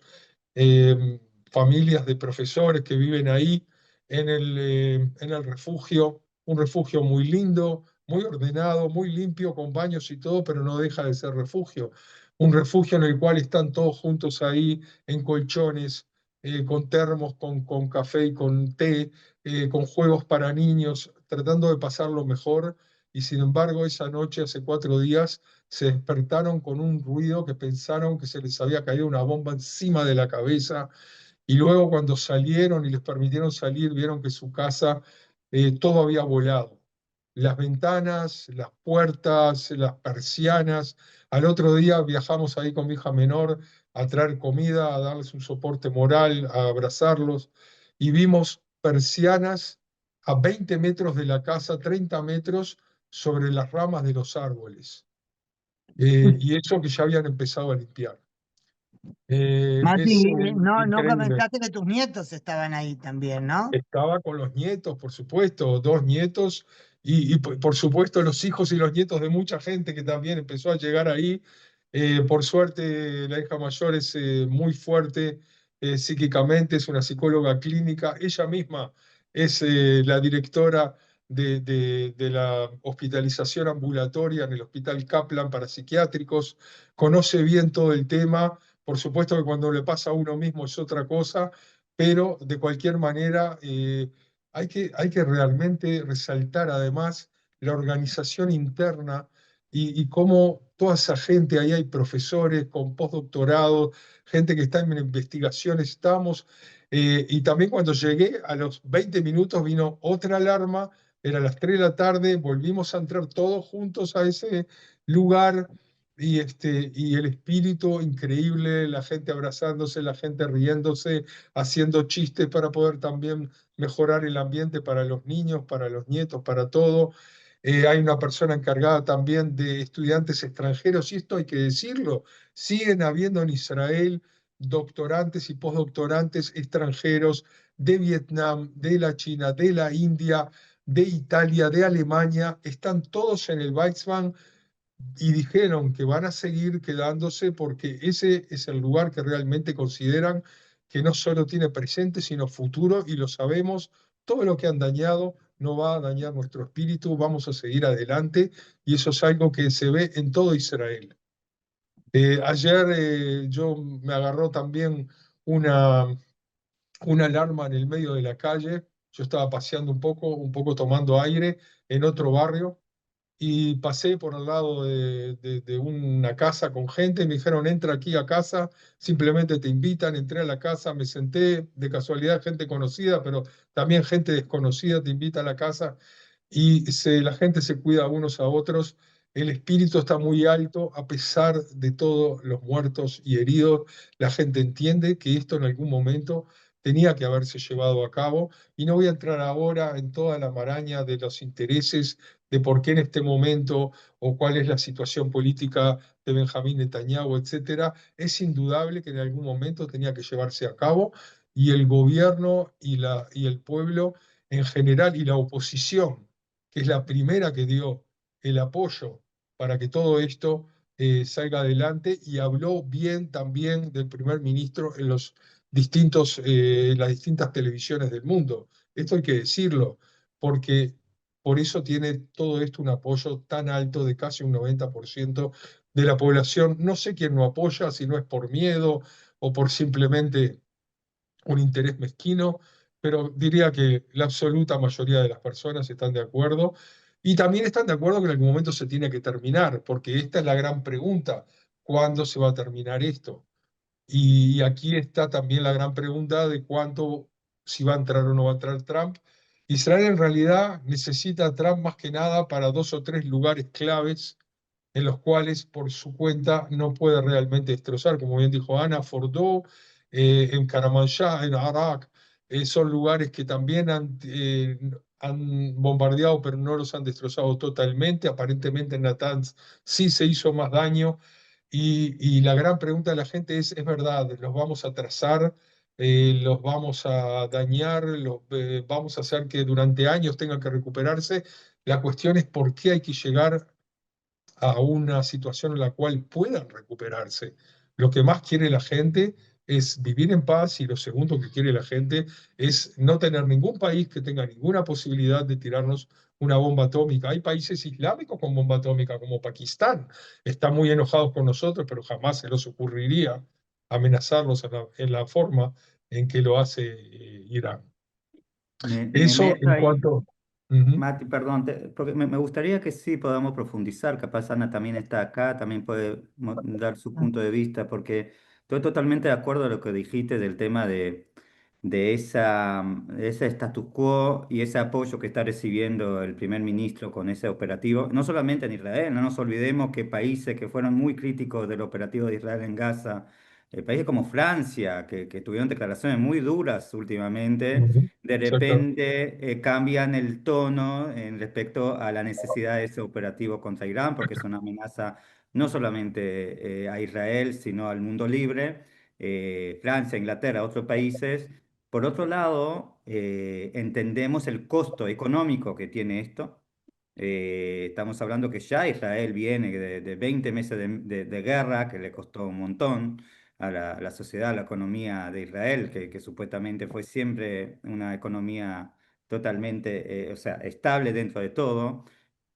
eh, familias de profesores que viven ahí en el refugio, un refugio muy lindo, muy ordenado, muy limpio, con baños y todo, pero no deja de ser refugio. Un refugio en el cual están todos juntos ahí en colchones, con termos, con café y con té, con juegos para niños, tratando de pasarlo mejor. Y sin embargo, esa noche, hace 4 días, se despertaron con un ruido que pensaron que se les había caído una bomba encima de la cabeza y luego cuando salieron y les permitieron salir, vieron que su casa todo había volado. Las ventanas, las puertas, las persianas. Al otro día viajamos ahí con mi hija menor a traer comida, a darles un soporte moral, a abrazarlos y vimos persianas a 20 metros de la casa, 30 metros sobre las ramas de los árboles. Y eso que ya habían empezado a limpiar. Es Mati, no increíble. comentaste que tus nietos estaban ahí también, ¿no? Estaba con los nietos, por supuesto, 2 nietos, y por supuesto los hijos y los nietos de mucha gente que también empezó a llegar ahí. Por suerte, la hija mayor es muy fuerte psíquicamente, es una psicóloga clínica. Ella misma es la directora de la hospitalización ambulatoria en el Hospital Kaplan para psiquiátricos. Conoce bien todo el tema. Por supuesto que cuando le pasa a uno mismo es otra cosa, pero de cualquier manera hay que realmente resaltar además la organización interna y cómo toda esa gente, ahí hay profesores con postdoctorados, gente que está en investigación, estamos, y también cuando llegué a los 20 minutos vino otra alarma, era las 3 de la tarde, volvimos a entrar todos juntos a ese lugar. Y el espíritu increíble, la gente abrazándose, la gente riéndose, haciendo chistes para poder también mejorar el ambiente para los niños, para los nietos, para todo. Hay una persona encargada también de estudiantes extranjeros, y esto hay que decirlo, siguen habiendo en Israel doctorantes y postdoctorantes extranjeros de Vietnam, de la China, de la India, de Italia, de Alemania, están todos en el Weizmann y dijeron que van a seguir quedándose porque ese es el lugar que realmente consideran que no solo tiene presente, sino futuro, y lo sabemos, todo lo que han dañado no va a dañar nuestro espíritu, vamos a seguir adelante, y eso es algo que se ve en todo Israel. Ayer yo me agarró también una, una alarma en el medio de la calle, yo estaba paseando un poco tomando aire en otro barrio, y pasé por al lado de una casa con gente, y me dijeron, entra aquí a casa, simplemente te invitan, entré a la casa, me senté, de casualidad gente conocida, pero también gente desconocida te invita a la casa, y la gente se cuida unos a otros, el espíritu está muy alto, a pesar de todos los muertos y heridos, la gente entiende que esto en algún momento tenía que haberse llevado a cabo, y no voy a entrar ahora en toda la maraña de los intereses de por qué en este momento o cuál es la situación política de Benjamín Netanyahu, etcétera. Es indudable que en algún momento tenía que llevarse a cabo, y el gobierno y el pueblo en general y la oposición, que es la primera que dio el apoyo para que todo esto salga adelante, y habló bien también del primer ministro en las distintas televisiones del mundo. Esto hay que decirlo, porque por eso tiene todo esto un apoyo tan alto de casi un 90% de la población. No sé quién no apoya, si no es por miedo o por simplemente un interés mezquino, pero diría que la absoluta mayoría de las personas están de acuerdo. Y también están de acuerdo que en algún momento se tiene que terminar, porque esta es la gran pregunta: ¿cuándo se va a terminar esto? Y aquí está también la gran pregunta de cuánto, si va a entrar o no va a entrar Trump. Israel en realidad necesita a Trump más que nada para dos o tres lugares claves en los cuales por su cuenta no puede realmente destrozar, como bien dijo Ana, Fordow, en Karamanshah, en Arak, son lugares que también han bombardeado, pero no los han destrozado totalmente. Aparentemente en Natanz sí se hizo más daño, y la gran pregunta de la gente es verdad, ¿los vamos a trazar? ¿Los vamos a dañar? ¿Vamos a hacer que durante años tengan que recuperarse? La cuestión es por qué hay que llegar a una situación en la cual puedan recuperarse. Lo que más quiere la gente es vivir en paz, y lo segundo que quiere la gente es no tener ningún país que tenga ninguna posibilidad de tirarnos una bomba atómica. Hay países islámicos con bomba atómica, como Pakistán. Están muy enojados con nosotros, pero jamás se les ocurriría amenazarlos en la forma en que lo hace Irán. Me Eso meto en ahí. cuanto... Ujú, Mati, perdón, porque me gustaría que sí podamos profundizar, capaz Ana también está acá, también puede dar su punto de vista, porque estoy totalmente de acuerdo a lo que dijiste del tema de ese status quo y ese apoyo que está recibiendo el primer ministro con ese operativo, no solamente en Israel, no nos olvidemos que países que fueron muy críticos del operativo de Israel en Gaza, países como Francia, que tuvieron declaraciones muy duras últimamente, ujú, de exacto. repente cambian el tono en respecto a la necesidad de ese operativo contra Irán, porque es una amenaza no solamente a Israel, sino al mundo libre, Francia, Inglaterra, otros países. Por otro lado, entendemos el costo económico que tiene esto. Estamos hablando que ya Israel viene de 20 meses de guerra, que le costó un montón a la sociedad, a la economía de Israel, que supuestamente fue siempre una economía totalmente, o sea, estable dentro de todo,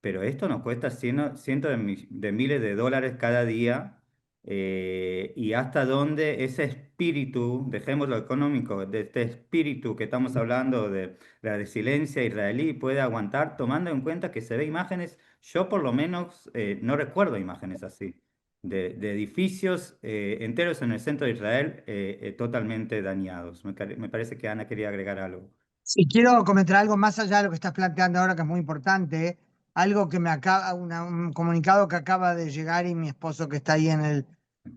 pero esto nos cuesta cientos de miles de dólares cada día, y hasta dónde ese espíritu, dejemos lo económico, de este espíritu que estamos hablando de la resiliencia israelí puede aguantar, tomando en cuenta que se ve imágenes, yo por lo menos no recuerdo imágenes así de edificios enteros en el centro de Israel totalmente dañados. Me parece que Ana quería agregar algo. Si quiero comentar algo más allá de lo que estás planteando ahora, que es muy importante, algo que me acaba, un comunicado que acaba de llegar, y mi esposo que está ahí en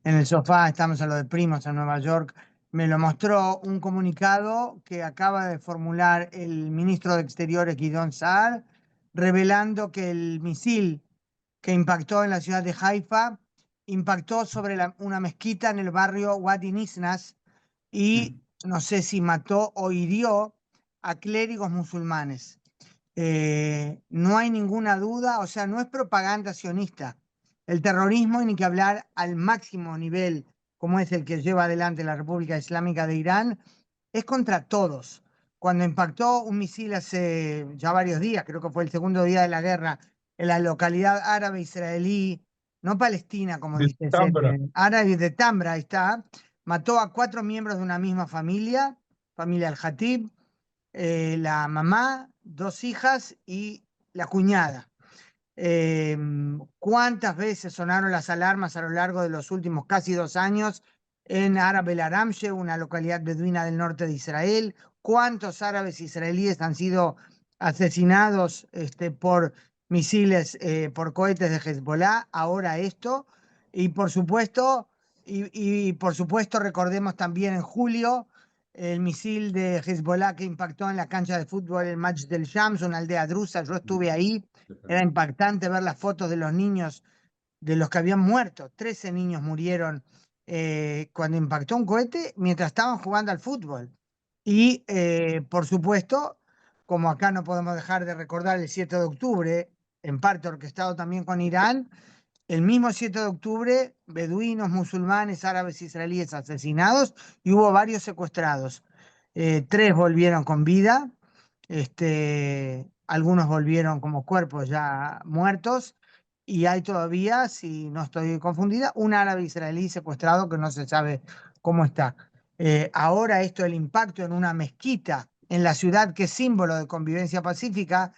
el sofá, estamos en lo de primos en Nueva York, me lo mostró, un comunicado que acaba de formular el ministro de Exteriores, Guidón Saar, revelando que el misil que impactó en la ciudad de Haifa impactó sobre una mezquita en el barrio Wadi Nisnas y no sé si mató o hirió a clérigos musulmanes. No hay ninguna duda, o sea, no es propaganda sionista. El terrorismo, y ni que hablar al máximo nivel, como es el que lleva adelante la República Islámica de Irán, es contra todos. Cuando impactó un misil hace ya varios días, creo que fue el segundo día de la guerra, en la localidad árabe israelí, no palestina, como De dice Tambra. árabe de Tambra, ahí está, mató a 4 miembros de una misma familia, familia Al-Hatib, la mamá, 2 hijas y la cuñada. ¿Cuántas veces sonaron las alarmas a lo largo de los últimos casi 2 años en Arab el Aramshe, una localidad beduina del norte de Israel? ¿Cuántos árabes israelíes han sido asesinados por misiles, por cohetes de Hezbollah? Ahora esto. Y por supuesto, y por supuesto recordemos también en julio el misil de Hezbollah que impactó en la cancha de fútbol el Match del Shams, una aldea drusa. Yo estuve ahí. Era impactante ver las fotos de los niños, de los que habían muerto. 13 niños murieron cuando impactó un cohete mientras estaban jugando al fútbol. Y por supuesto, como acá no podemos dejar de recordar el 7 de octubre, en parte orquestado también con Irán, el mismo 7 de octubre, beduinos, musulmanes, árabes, israelíes asesinados y hubo varios secuestrados. 3 volvieron con vida, algunos volvieron como cuerpos ya muertos y hay todavía, si no estoy confundida, un árabe israelí secuestrado que no se sabe cómo está. Ahora esto, el impacto en una mezquita en la ciudad que es símbolo de convivencia pacífica,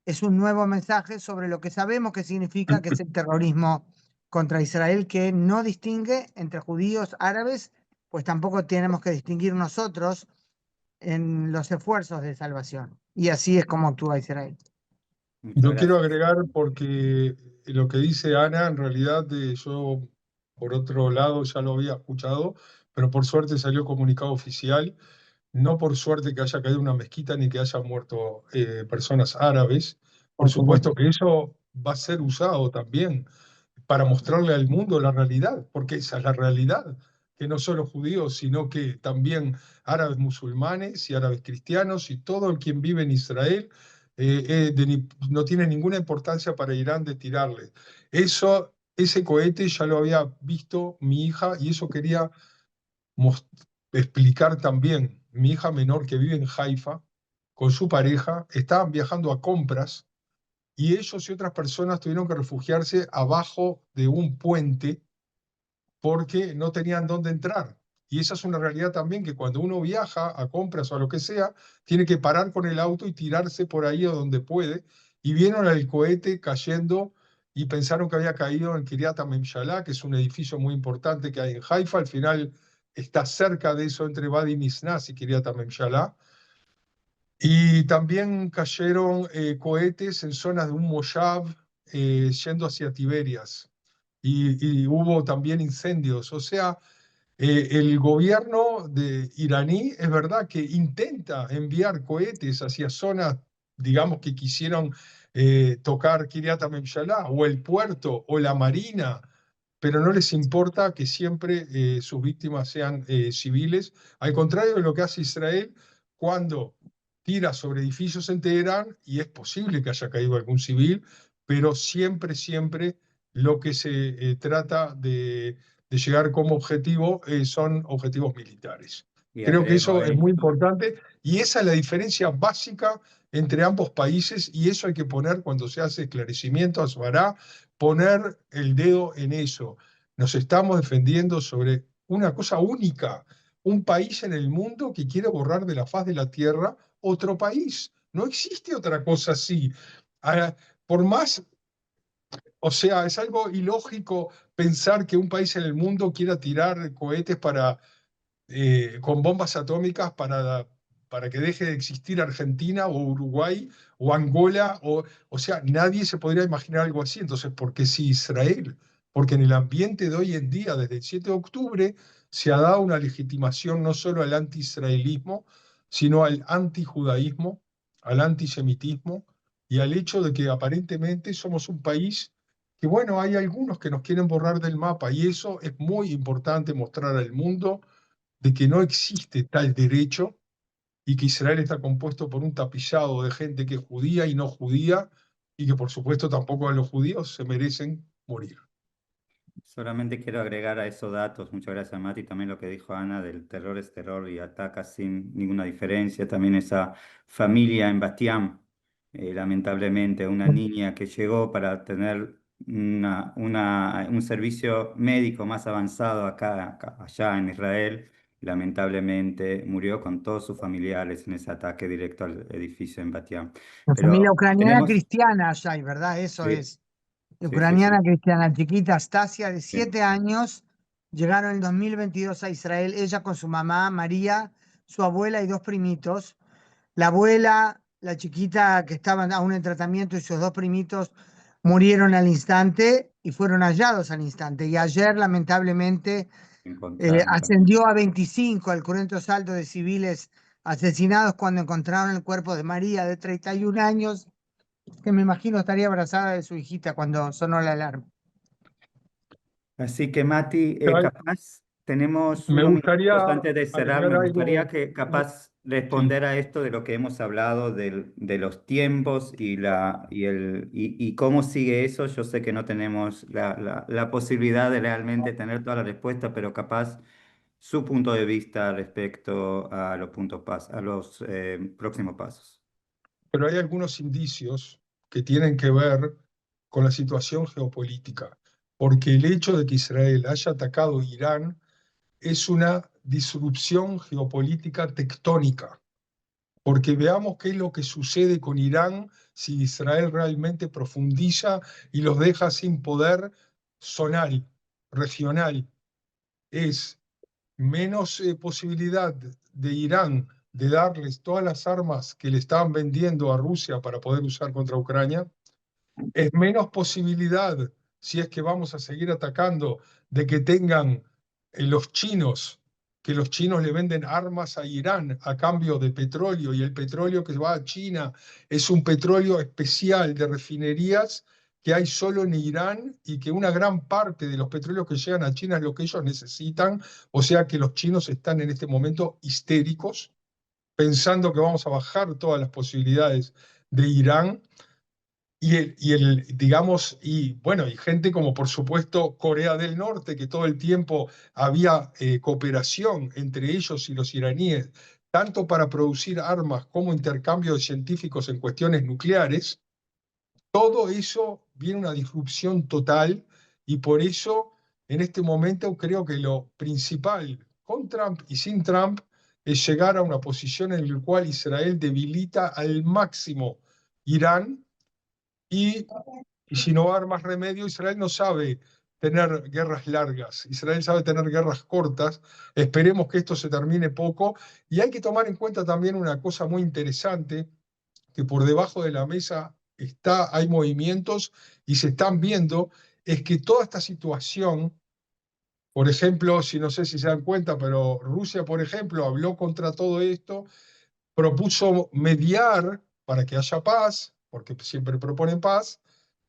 es un nuevo mensaje sobre lo que sabemos que significa, que es el terrorismo contra Israel, que no distingue entre judíos, árabes, pues tampoco tenemos que distinguir nosotros en los esfuerzos de salvación. Y así es como actúa Israel. Muchas Yo quiero gracias. agregar porque lo que dice Ana, en realidad yo por otro lado ya lo había escuchado, pero por suerte salió comunicado oficial, no por suerte que haya caído una mezquita ni que hayan muerto personas árabes. Por Por supuesto supuesto. que eso va a ser usado también para mostrarle al mundo la realidad, porque esa es la realidad, que no solo judíos, sino que también árabes musulmanes y árabes cristianos y todo el quien vive en Israel no tiene ninguna importancia para Irán de tirarle. Eso, ese cohete ya lo había visto mi hija y eso quería explicar también. Mi hija menor que vive en Haifa, con su pareja, estaban viajando a compras y ellos y otras personas tuvieron que refugiarse abajo de un puente porque no tenían dónde entrar. Y esa es una realidad también, que cuando uno viaja a compras o a lo que sea, tiene que parar con el auto y tirarse por ahí a donde puede. Y vieron el cohete cayendo y pensaron que había caído en Kiryat Memshalá, que es un edificio muy importante que hay en Haifa. Al final está cerca de eso, entre Wadi Nisnas y Kiryat Memshalá. Y también cayeron cohetes en zonas de un Moshav yendo hacia Tiberias. Y hubo también incendios. O sea, el gobierno iraní es verdad que intenta enviar cohetes hacia zonas, digamos, que quisieron tocar Kiryat Memshalá o el puerto o la marina, pero no les importa que siempre sus víctimas sean civiles. Al contrario de lo que hace Israel cuando tira sobre edificios en Teherán, y es posible que haya caído algún civil, pero siempre, siempre lo que se trata de llegar como objetivo son objetivos militares. Y Creo que agrego eso es ahí, muy importante y esa es la diferencia básica entre ambos países y eso hay que poner cuando se hace esclarecimiento, Asbará, poner el dedo en eso. Nos estamos defendiendo sobre una cosa única, un país en el mundo que quiere borrar de la faz de la tierra otro país. No existe otra cosa así. Ah, por más, o sea, es algo ilógico pensar que un país en el mundo quiera tirar cohetes con bombas atómicas para que deje de existir Argentina o Uruguay o Angola. O sea, nadie se podría imaginar algo así. Entonces, ¿por qué sí Israel? Porque en el ambiente de hoy en día, desde el 7 de octubre, se ha dado una legitimación no solo al anti-israelismo, sino al antijudaísmo, al antisemitismo y al hecho de que aparentemente somos un país que, bueno, hay algunos que nos quieren borrar del mapa, y eso es muy importante mostrar al mundo de que no existe tal derecho y que Israel está compuesto por un tapizado de gente que es judía y no judía, y que por supuesto tampoco a los judíos se merecen morir. Solamente quiero agregar a esos datos, muchas gracias Mati, también lo que dijo Ana del terror es terror y ataca sin ninguna diferencia. También esa familia en Bastián, lamentablemente, una niña que llegó para tener un servicio médico más avanzado allá en Israel, lamentablemente murió con todos sus familiares en ese ataque directo al edificio en Bastián. La familia Pero ucraniana tenemos, cristiana allá hay, ¿verdad? Eso sí, es. sí, sí, sí, Ucraniana cristiana chiquita, Stasia, de sí, 7 años, llegaron en 2022 a Israel, ella con su mamá, María, su abuela y 2 primitos. La abuela, la chiquita que estaba aún en tratamiento y sus 2 primitos murieron al instante y fueron hallados al instante. Y ayer, lamentablemente, encontraron también. ascendió a 25 el cruento saldo de civiles asesinados cuando encontraron el cuerpo de María, de 31 años, que me imagino estaría abrazada de su hijita cuando sonó la alarma. Así que Mati, Ay, capaz tenemos me unos gustaría minutos antes de cerrar. agregar Me gustaría algo. que No, capaz sí, responder a esto de lo que hemos hablado de los tiempos y cómo sigue eso. Yo sé que no tenemos la posibilidad de realmente tener toda la respuesta, pero capaz su punto de vista respecto a los a los próximos pasos. pero hay algunos indicios que tienen que ver con la situación geopolítica, porque el hecho de que Israel haya atacado Irán es una disrupción geopolítica tectónica, porque veamos qué es lo que sucede con Irán si Israel realmente profundiza y los deja sin poder zonal, regional. Es menos posibilidad de Irán de darles todas las armas que le estaban vendiendo a Rusia para poder usar contra Ucrania, es menos posibilidad, si es que vamos a seguir atacando, de que tengan los chinos, que los chinos le venden armas a Irán a cambio de petróleo, y el petróleo que va a China es un petróleo especial de refinerías que hay solo en Irán, y que una gran parte de los petróleos que llegan a China es lo que ellos necesitan. O sea que los chinos están en este momento histéricos, pensando que vamos a bajar todas las posibilidades de Irán. Digamos, y bueno, y gente como por supuesto Corea del Norte, que todo el tiempo había cooperación entre ellos y los iraníes, tanto para producir armas como intercambio de científicos en cuestiones nucleares. Todo eso viene una disrupción total, y por eso en este momento creo que lo principal con Trump y sin Trump es llegar a una posición en la cual Israel debilita al máximo Irán. Y si no va más remedio, Israel no sabe tener guerras largas, Israel sabe tener guerras cortas. Esperemos que esto se termine poco. Y hay que tomar en cuenta también una cosa muy interesante, que por debajo de la mesa hay movimientos y se están viendo, es que toda esta situación, por ejemplo, si no sé si se dan cuenta, pero Rusia, por ejemplo, habló contra todo esto, propuso mediar para que haya paz, porque siempre proponen paz,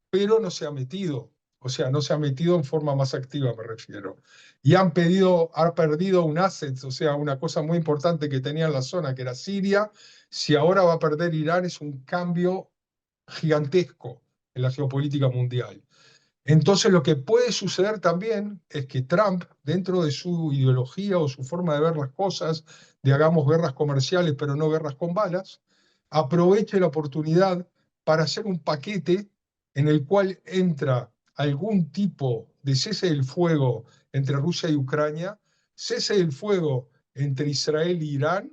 pero no se ha metido. O sea, no se ha metido en forma más activa, me refiero. Y han perdido un asset, o sea, una cosa muy importante que tenía en la zona, que era Siria. Si ahora va a perder Irán, es un cambio gigantesco en la geopolítica mundial. Entonces, lo que puede suceder también es que Trump, dentro de su ideología o su forma de ver las cosas, de hagamos guerras comerciales pero no guerras con balas, aproveche la oportunidad para hacer un paquete en el cual entra algún tipo de cese del fuego entre Rusia y Ucrania, cese del fuego entre Israel e Irán,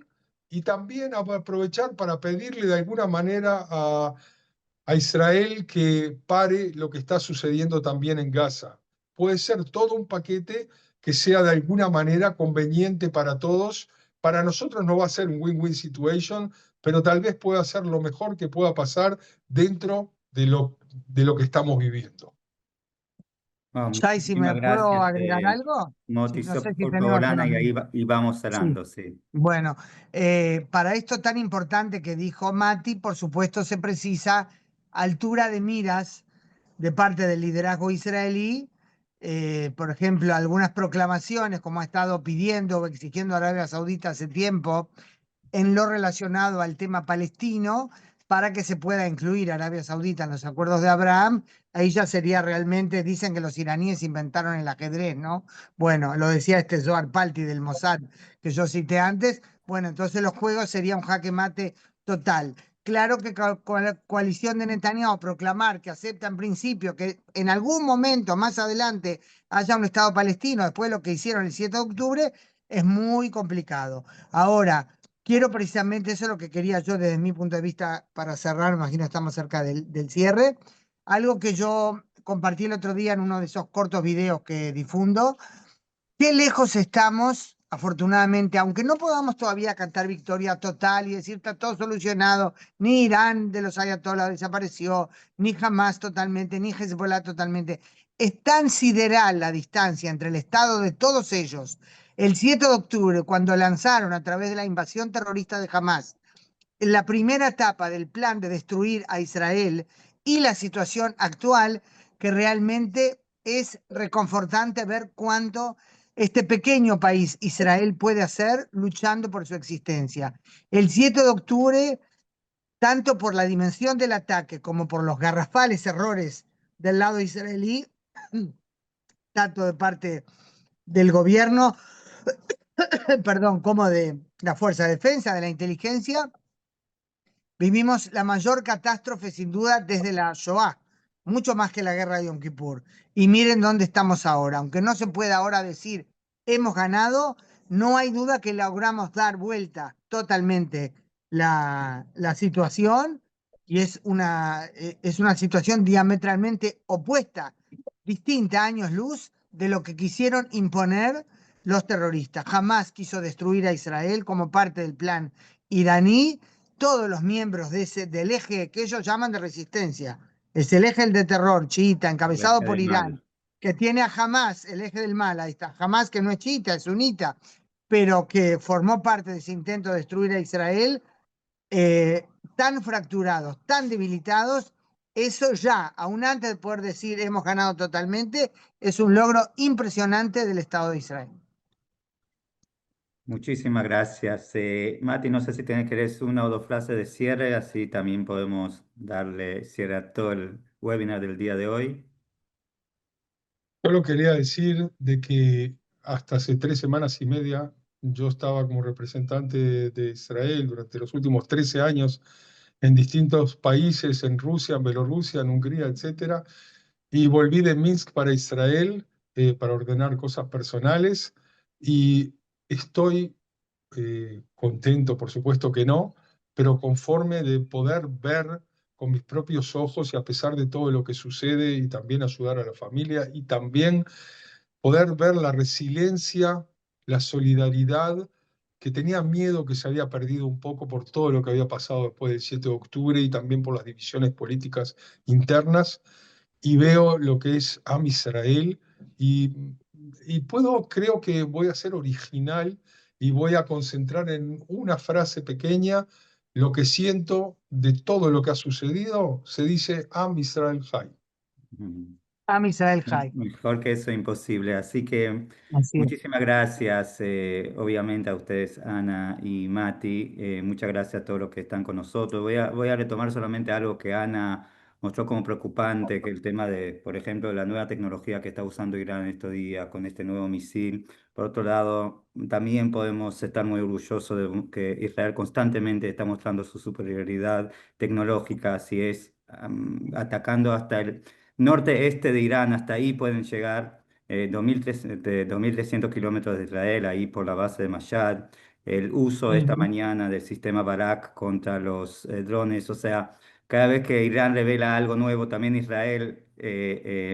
y también aprovechar para pedirle de alguna manera a Israel que pare lo que está sucediendo también en Gaza. Puede ser todo un paquete que sea de alguna manera conveniente para todos. Para nosotros no va a ser un win-win situation, pero tal vez pueda ser lo mejor que pueda pasar dentro de lo que estamos viviendo. Bueno, Shai, si me muchísimas puedo gracias, agregar algo, Moti. no sé si Por tenemos favor, Ana, unos y ahí minutos. y vamos Sí. cerrando, sí. Bueno, para esto tan importante que dijo Mati, por supuesto se precisa altura de miras de parte del liderazgo israelí. Por ejemplo, algunas proclamaciones, como ha estado pidiendo o exigiendo Arabia Saudita hace tiempo, en lo relacionado al tema palestino, para que se pueda incluir Arabia Saudita en los acuerdos de Abraham. Ahí ya sería realmente, dicen que los iraníes inventaron el ajedrez, ¿no? Bueno, lo decía este Zohar Palti del Mossad que yo cité antes. Bueno, entonces los juegos serían un jaque mate total. Claro que con la coalición de Netanyahu proclamar que acepta en principio que en algún momento más adelante haya un Estado palestino después de lo que hicieron el 7 de octubre es muy complicado. Ahora, quiero precisamente, eso es lo que quería yo desde mi punto de vista para cerrar, imagino estamos cerca del cierre, algo que yo compartí el otro día en uno de esos cortos videos que difundo. Qué lejos estamos, afortunadamente, aunque no podamos todavía cantar victoria total y decir está todo solucionado, ni Irán de los ayatolás desapareció, ni Hamas totalmente, ni Hezbollah totalmente. Es tan sideral la distancia entre el estado de todos ellos. El 7 de octubre, cuando lanzaron a través de la invasión terrorista de Hamas la primera etapa del plan de destruir a Israel y la situación actual, que realmente es reconfortante ver cuánto este pequeño país, Israel, puede hacer luchando por su existencia. El 7 de octubre, tanto por la dimensión del ataque como por los garrafales errores del lado israelí, tanto de parte del gobierno, perdón, como de la Fuerza de Defensa, de la inteligencia, vivimos la mayor catástrofe sin duda desde la Shoah, mucho más que la guerra de Yom Kippur. Y miren dónde estamos ahora. Aunque no se pueda ahora decir hemos ganado, no hay duda que logramos dar vuelta totalmente la situación y es una situación diametralmente opuesta, distinta, años luz, de lo que quisieron imponer los terroristas. Jamás quiso destruir a Israel como parte del plan iraní. Todos los miembros del eje que ellos llaman de resistencia, es el eje de terror chiita, El encabezado eje por del mal. Irán, que tiene a Hamas, el eje del mal, ahí está, Hamas que no es chiita, es sunita, pero que formó parte de ese intento de destruir a Israel, tan fracturados, tan debilitados, eso ya, aún antes de poder decir hemos ganado totalmente, es un logro impresionante del Estado de Israel. Muchísimas gracias. Mati, no sé si tienes que decir una o dos frases de cierre, así también podemos darle cierre a todo el webinar del día de hoy. Solo quería decir de que hasta hace 3 semanas y media yo estaba como representante de Israel durante los últimos 13 años en distintos países, en Rusia, en Bielorrusia, en Hungría, etcétera, y volví de Minsk para Israel para ordenar cosas personales y estoy contento, por supuesto que no, pero conforme de poder ver con mis propios ojos y a pesar de todo lo que sucede y también ayudar a la familia y también poder ver la resiliencia, la solidaridad, que tenía miedo que se había perdido un poco por todo lo que había pasado después del 7 de octubre y también por las divisiones políticas internas, y veo lo que es Am Israel y, creo que voy a ser original y voy a concentrar en una frase pequeña lo que siento de todo lo que ha sucedido. Se dice Am Israel Chai. Ujú. Am Israel High. Mejor que eso, imposible. Así que Así es. muchísimas gracias, obviamente a ustedes, Ana y Mati. Muchas gracias a todos los que están con nosotros. Voy a retomar solamente algo que Ana mostró como preocupante, que el tema de, por ejemplo, la nueva tecnología que está usando Irán estos días con este nuevo misil. Por otro lado, también podemos estar muy orgullosos de que Israel constantemente está mostrando su superioridad tecnológica, así es, atacando hasta el norte-este de Irán. Hasta ahí pueden llegar, 2.300 kilómetros de Israel, ahí por la base de Mashhad. El uso esta Ujú. mañana del sistema Barak contra los drones, o sea, cada vez que Irán revela algo nuevo, también Israel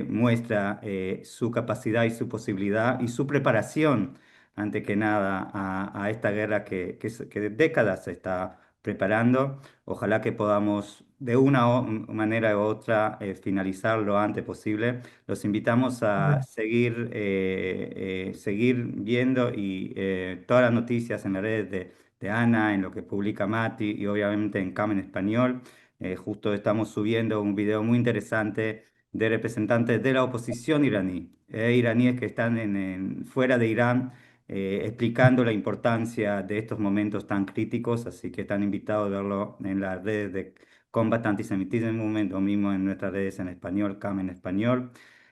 muestra su capacidad y su posibilidad y su preparación, ante que nada, a esta guerra que de décadas se está preparando. Ojalá que podamos de una manera u otra finalizar lo antes posible. Los invitamos a seguir viendo y todas las noticias en las redes de Ana, en lo que publica Mati y obviamente en CAM en español. Justo estamos subiendo un video muy interesante de representantes de la oposición iraní, iraníes que están fuera de Irán, explicando la importancia de estos momentos tan críticos, así que están invitados a verlo en las redes de Combat Antisemitism Movement o mismo en nuestras redes en español, CAM en español.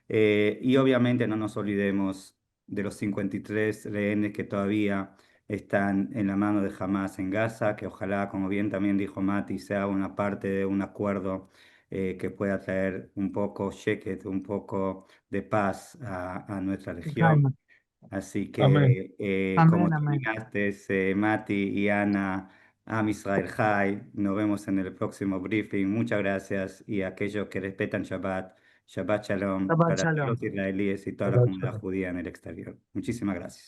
Y obviamente no nos olvidemos de los 53 rehenes que todavía están en la mano de Hamas en Gaza, que ojalá, como bien también dijo Mati, sea una parte de un acuerdo que pueda traer un poco sheket, un poco de paz a nuestra región. Calma. Así Amén. que, como Amén, amén. terminaste, Mati y Ana, Am Israel Chai, nos vemos en el próximo briefing. Muchas gracias y a aquellos que respetan Shabbat, Shabbat Shalom Shabbat para todos shalom. los israelíes y toda la Shabbat comunidad shalom. judía en el exterior. Muchísimas gracias.